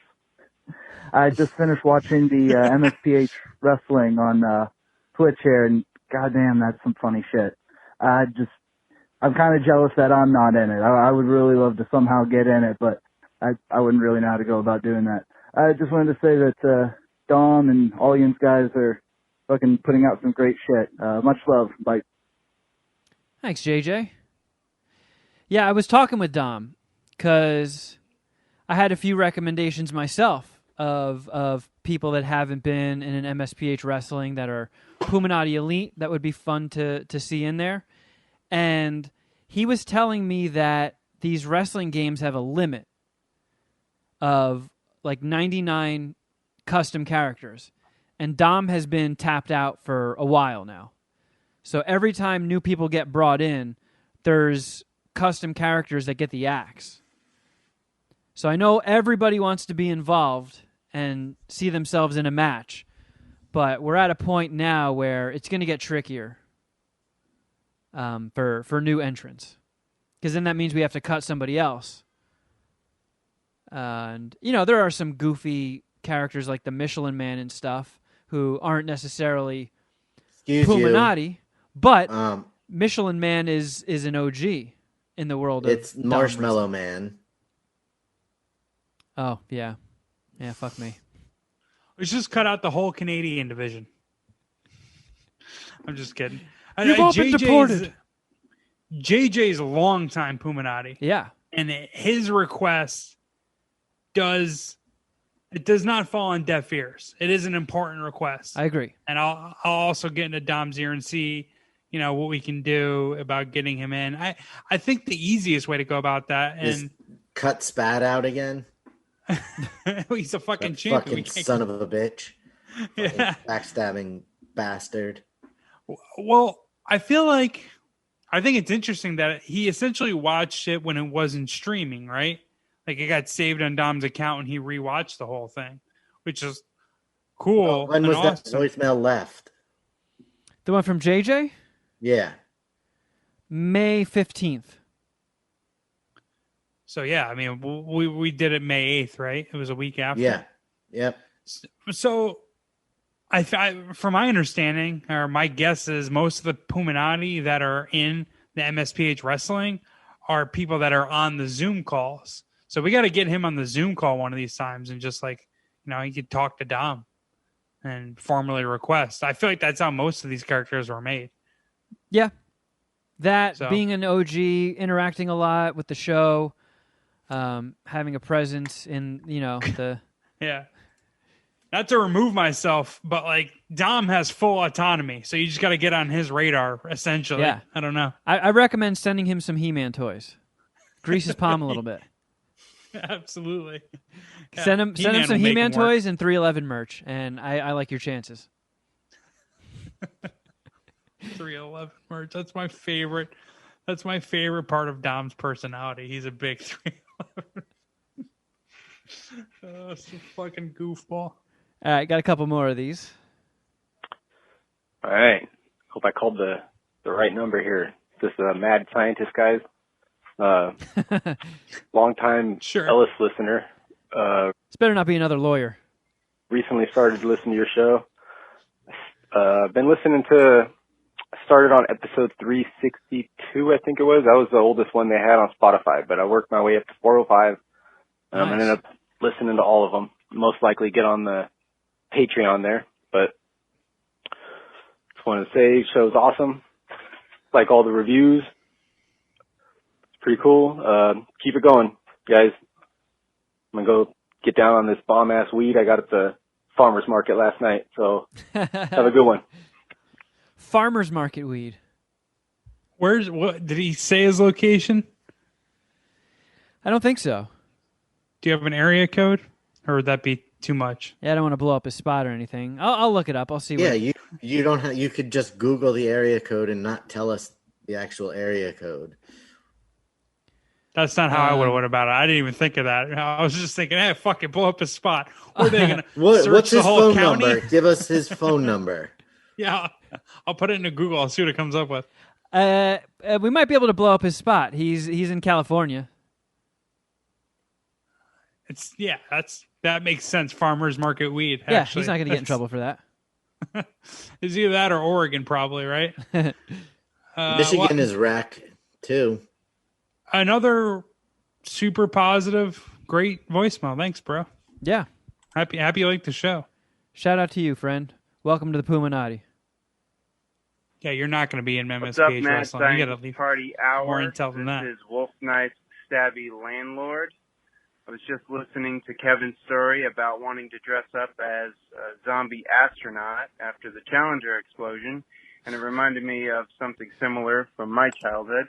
I just finished watching the MSPH wrestling on Twitch here, and goddamn, that's some funny shit. I'm kind of jealous that I'm not in it. I would really love to somehow get in it, but I wouldn't really know how to go about doing that. I just wanted to say that Dom and all you guys are fucking putting out some great shit. Much love. Bye. Thanks, JJ. Yeah, I was talking with Dom because I had a few recommendations myself of people that haven't been in an MSPH wrestling that are Puminati Elite that would be fun to see in there. And he was telling me that these wrestling games have a limit of like 99 custom characters. And Dom has been tapped out for a while now. So every time new people get brought in, there's custom characters that get the axe. So I know everybody wants to be involved and see themselves in a match, but we're at a point now where it's going to get trickier for new entrants, because then that means we have to cut somebody else. And there are some goofy characters like the Michelin Man and stuff who aren't necessarily Puminati, but Michelin Man is an OG in the world. It's Marshmallow Man. Oh, yeah. Yeah, fuck me. Let's just cut out the whole Canadian division. I'm just kidding. You've all been deported. JJ's a long-time Puminati. Yeah. And his request does not fall on deaf ears. It is an important request. I agree. And I'll also get into Dom's ear and see, what we can do about getting him in. I think the easiest way to go about that is cut Spat out again. He's a fucking champion. Fucking son of a bitch. Yeah. Backstabbing bastard. Well, I think it's interesting that he essentially watched it when it wasn't streaming, right? Like it got saved on Dom's account and he rewatched the whole thing, which is cool. When was awesome. that voicemail left? The one from JJ? Yeah. May 15th. So, yeah, I mean, we did it May 8th, right? It was a week after. Yeah. Yep. So, I from my understanding, or my guess is most of the Puminati that are in the MSPH wrestling are people that are on the Zoom calls. So we got to get him on the Zoom call one of these times and just like, he could talk to Dom and formally request. I feel like that's how most of these characters were made. Yeah. Being an OG, interacting a lot with the show, having a presence in, the... Yeah. Not to remove myself, but like Dom has full autonomy. So you just got to get on his radar, essentially. Yeah. I don't know. I recommend sending him some He-Man toys. Grease his palm a little bit. Absolutely. Yeah. Send him some He-Man toys and 311 merch, and I like your chances. 311 merch. That's my favorite. That's my favorite part of Dom's personality. He's a big 311. It's a fucking goofball. All right, got a couple more of these. All right. Hope I called the right number here. This Mad Scientist guys. Long-time Sure. Ellis listener. This better not be another lawyer. Recently started to listen to your show. Started on episode 362, I think it was. That was the oldest one they had on Spotify, but I worked my way up to 405. Nice. I ended up listening to all of them. Most likely get on the Patreon there, but just wanted to say show's awesome. Like all the reviews. It's pretty cool. Keep it going, guys. I'm going to go get down on this bomb-ass weed I got at the farmer's market last night, so have a good one. Farmer's market weed. What did he say his location? I don't think so. Do you have an area code, or would that be too much? Yeah, I don't want to blow up his spot or anything. I'll look it up. I'll see. Yeah, you don't have. You could just Google the area code and not tell us the actual area code. That's not how I would have went about it. I didn't even think of that. I was just thinking, hey, fuck it, blow up his spot. Or are they going to search what's the his whole phone county? number? Give us his phone number. Yeah, I'll put it into Google. I'll see what it comes up with. We might be able to blow up his spot. He's in California. That makes sense. Farmers market weed. Yeah, actually. he's not going to get in trouble for that. It's either that or Oregon, probably, right? Michigan is rack too. Another super positive, great voicemail. Thanks, bro. Yeah. Happy you like the show. Shout out to you, friend. Welcome to the Puminati. Yeah, you're not going to be in What's up, MSPH Matt? wrestling. You got to leave Party hour. more intel than that. This is Wolf Knife Stabby Landlord. I was just listening to Kevin's story about wanting to dress up as a zombie astronaut after the Challenger explosion, and it reminded me of something similar from my childhood.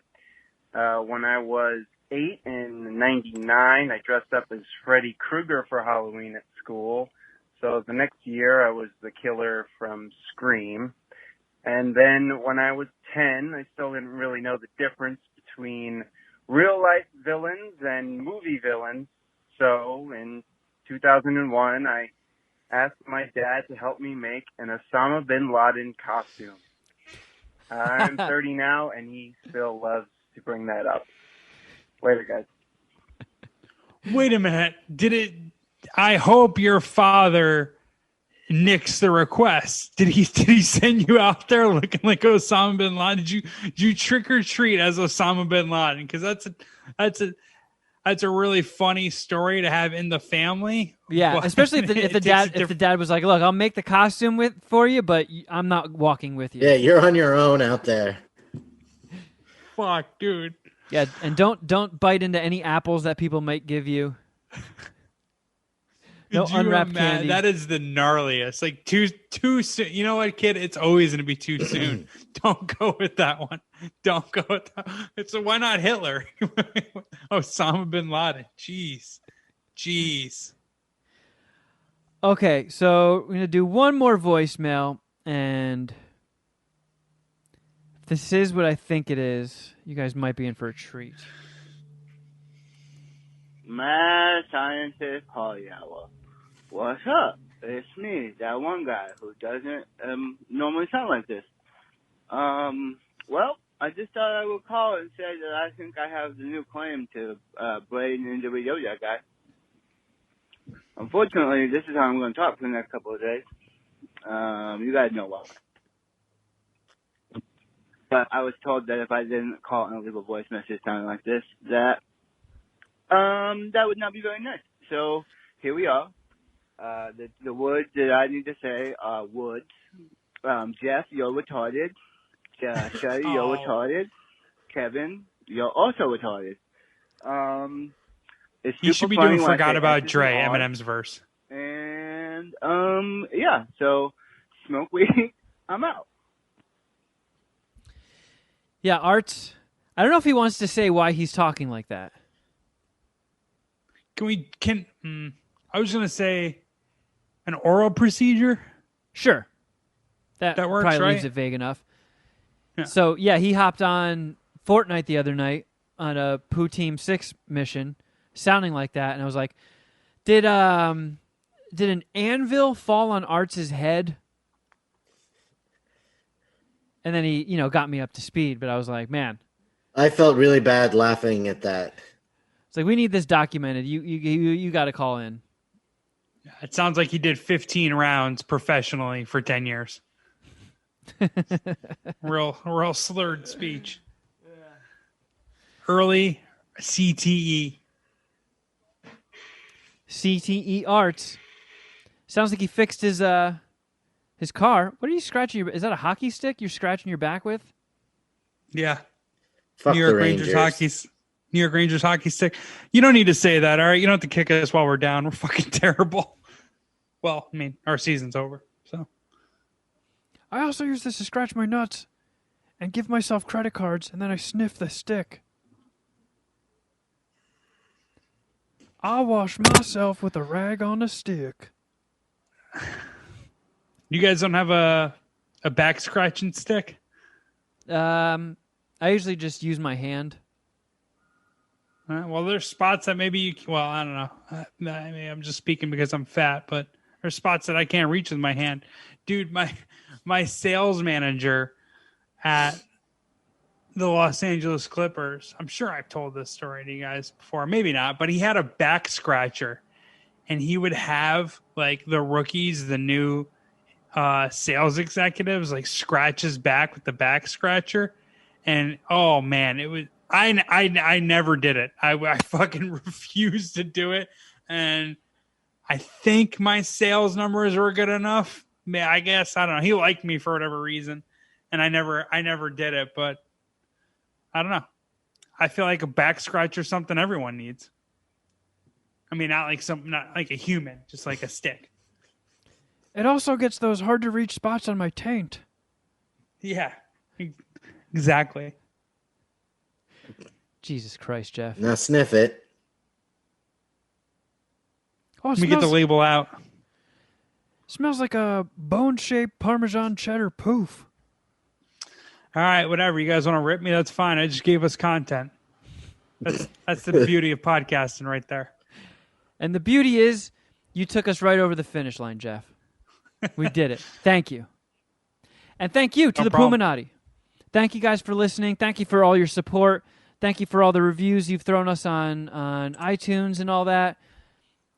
When I was 8 in 99, I dressed up as Freddy Krueger for Halloween at school. So the next year I was the killer from Scream. And then when I was 10, I still didn't really know the difference between real-life villains and movie villains. So in 2001, I asked my dad to help me make an Osama bin Laden costume. I'm 30 now, and he still loves to bring that up. Later, guys. Wait a minute. I hope your father nixed the request. Did he send you out there looking like Osama bin Laden? Did you trick or treat as Osama bin Laden? Because that's a really funny story to have in the family. Yeah, but especially if the dad was like, "Look, I'll make the costume for you, but I'm not walking with you." Yeah, you're on your own out there. Fuck, dude. Yeah, and don't bite into any apples that people might give you. No unwrapped candy. That is the gnarliest. Like too soon. You know what, kid? It's always going to be too soon. Don't go with that one. Don't go with that. It's why not Hitler? Osama bin Laden. Jeez. Okay, so we're gonna do one more voicemail, and if this is what I think it is, you guys might be in for a treat. Mad Scientist Party Hour. What's up? It's me, that one guy who doesn't normally sound like this. Well, I just thought I would call and say that I think I have the new claim to Blade and NWO that guy. Unfortunately, this is how I'm going to talk for the next couple of days. You guys know why. But I was told that if I didn't call and leave a voice message sounding like this, that would not be very nice. So here we are. The words that I need to say are woods. Jeff, you're retarded. Shelly, you're retarded. Kevin, you're also retarded. It's You should be doing Forgot About Dre, Eminem's verse. And, yeah, so smoke weed, I'm out. Yeah, Arts, I don't know if he wants to say why he's talking like that. I was going to say an oral procedure? Sure. That works, probably right? leaves it vague enough. Yeah. So, yeah, he hopped on Fortnite the other night on a Poo Team 6 mission, sounding like that, and I was like, did an anvil fall on Arts' head? And then he, got me up to speed, but I was like, man, I felt really bad laughing at that. It's like, we need this documented. You got to call in. It sounds like he did 15 rounds professionally for 10 years. real slurred speech. Early CTE. CTE Arts. Sounds like he fixed his car. What are you scratching? Is that a hockey stick you're scratching your back with? Yeah. Fuck New York the Rangers. New York Rangers hockey stick. You don't need to say that, all right? You don't have to kick us while we're down. We're fucking terrible. Well, I mean, our season's over, so. I also use this to scratch my nuts and give myself credit cards, and then I sniff the stick. I wash myself with a rag on a stick. You guys don't have a back scratching stick? I usually just use my hand. Well, there's spots that maybe you. Well, I don't know. I mean, I'm just speaking because I'm fat, but there's spots that I can't reach with my hand. Dude, my sales manager at the Los Angeles Clippers. I'm sure I've told this story to you guys before. Maybe not, but he had a back scratcher, and he would have like the rookies, the new sales executives, like scratch his back with the back scratcher. And oh man, it was. I never did it. I fucking refused to do it. And I think my sales numbers were good enough. I guess, I don't know. He liked me for whatever reason. And I never did it, but I don't know. I feel like a back scratch or something everyone needs. I mean, not like a human, just like a stick. It also gets those hard to reach spots on my taint. Yeah, exactly. Jesus Christ, Jeff. Now sniff it. Oh, Let me get the label out. Smells like a bone-shaped Parmesan cheddar poof. All right, whatever. You guys want to rip me? That's fine. I just gave us content. That's the beauty of podcasting right there. And the beauty is you took us right over the finish line, Jeff. We did it. Thank you. And thank you to the Puminati. Thank you guys for listening. Thank you for all your support. Thank you for all the reviews you've thrown us on iTunes and all that.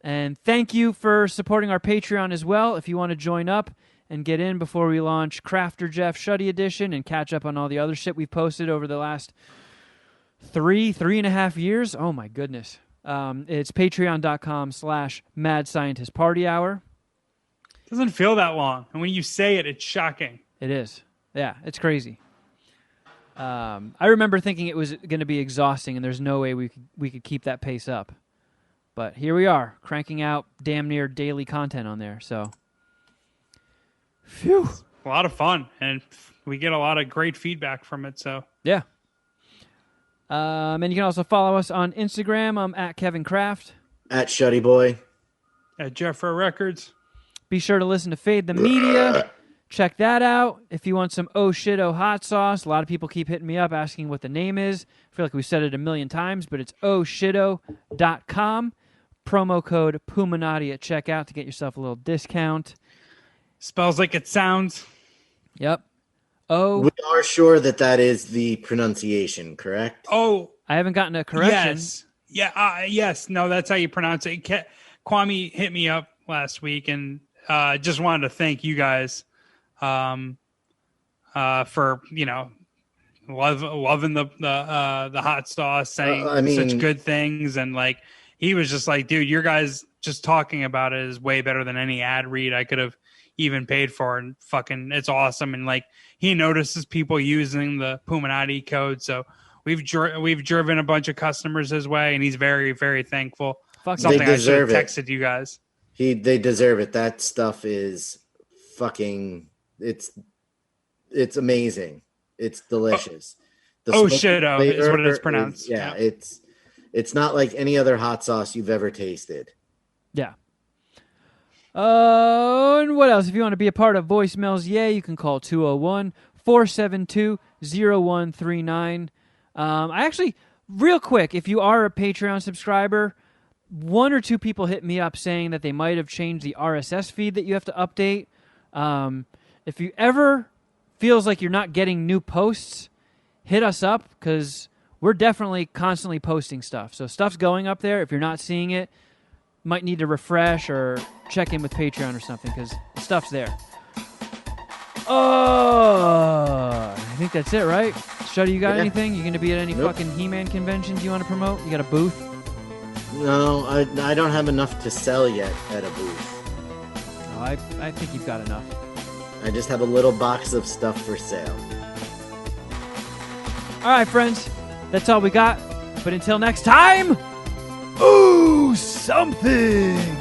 And thank you for supporting our Patreon as well. If you want to join up and get in before we launch Crafter Jeff Shuddy Edition and catch up on all the other shit we've posted over the last 3.5 years. Oh, my goodness. It's patreon.com/Mad Scientist Party Hour. Doesn't feel that long. And when you say it, it's shocking. It is. Yeah, it's crazy. I remember thinking it was going to be exhausting, and there's no way we could keep that pace up. But here we are, cranking out damn near daily content on there. So, phew, a lot of fun, and we get a lot of great feedback from it. So yeah. And you can also follow us on Instagram. I'm at Kevin Kraft, at Shuddy Boy, at Jeffro Records. Be sure to listen to Fade the Media. Check that out. If you want some oh shit oh hot sauce, a lot of people keep hitting me up asking what the name is. I feel like we said it a million times, but it's ohshito.com. Promo code Puminati at checkout to get yourself a little discount. Spells like it sounds. Yep. Oh. We are sure that is the pronunciation, correct? Oh. I haven't gotten a correction. Yes. Yeah. Yes. No, that's how you pronounce it. Kwame hit me up last week and just wanted to thank you guys for loving the hot sauce, saying such good things, and like he was just like, dude, your guys just talking about it is way better than any ad read I could have even paid for, and fucking it's awesome. And like he notices people using the Puminati code, so we've driven a bunch of customers his way, and he's very, very thankful. Something I should have texted you guys. They deserve it. That stuff is fucking. It's amazing. It's delicious. Shit-o is what it is pronounced. It's not like any other hot sauce you've ever tasted. Yeah. And what else? If you want to be a part of Voicemails, you can call 201-472-0139. I actually, real quick, if you are a Patreon subscriber, one or two people hit me up saying that they might have changed the RSS feed that you have to update. If you ever feels like you're not getting new posts, hit us up, because we're definitely constantly posting stuff. So stuff's going up there. If you're not seeing it, might need to refresh or check in with Patreon or something because the stuff's there. I think that's it, right? Shuddy, you got anything? You going to be at any fucking He-Man conventions you want to promote? You got a booth? No, I don't have enough to sell yet at a booth. Oh, I think you've got enough. I just have a little box of stuff for sale. All right, friends. That's all we got. But until next time, ooh, something!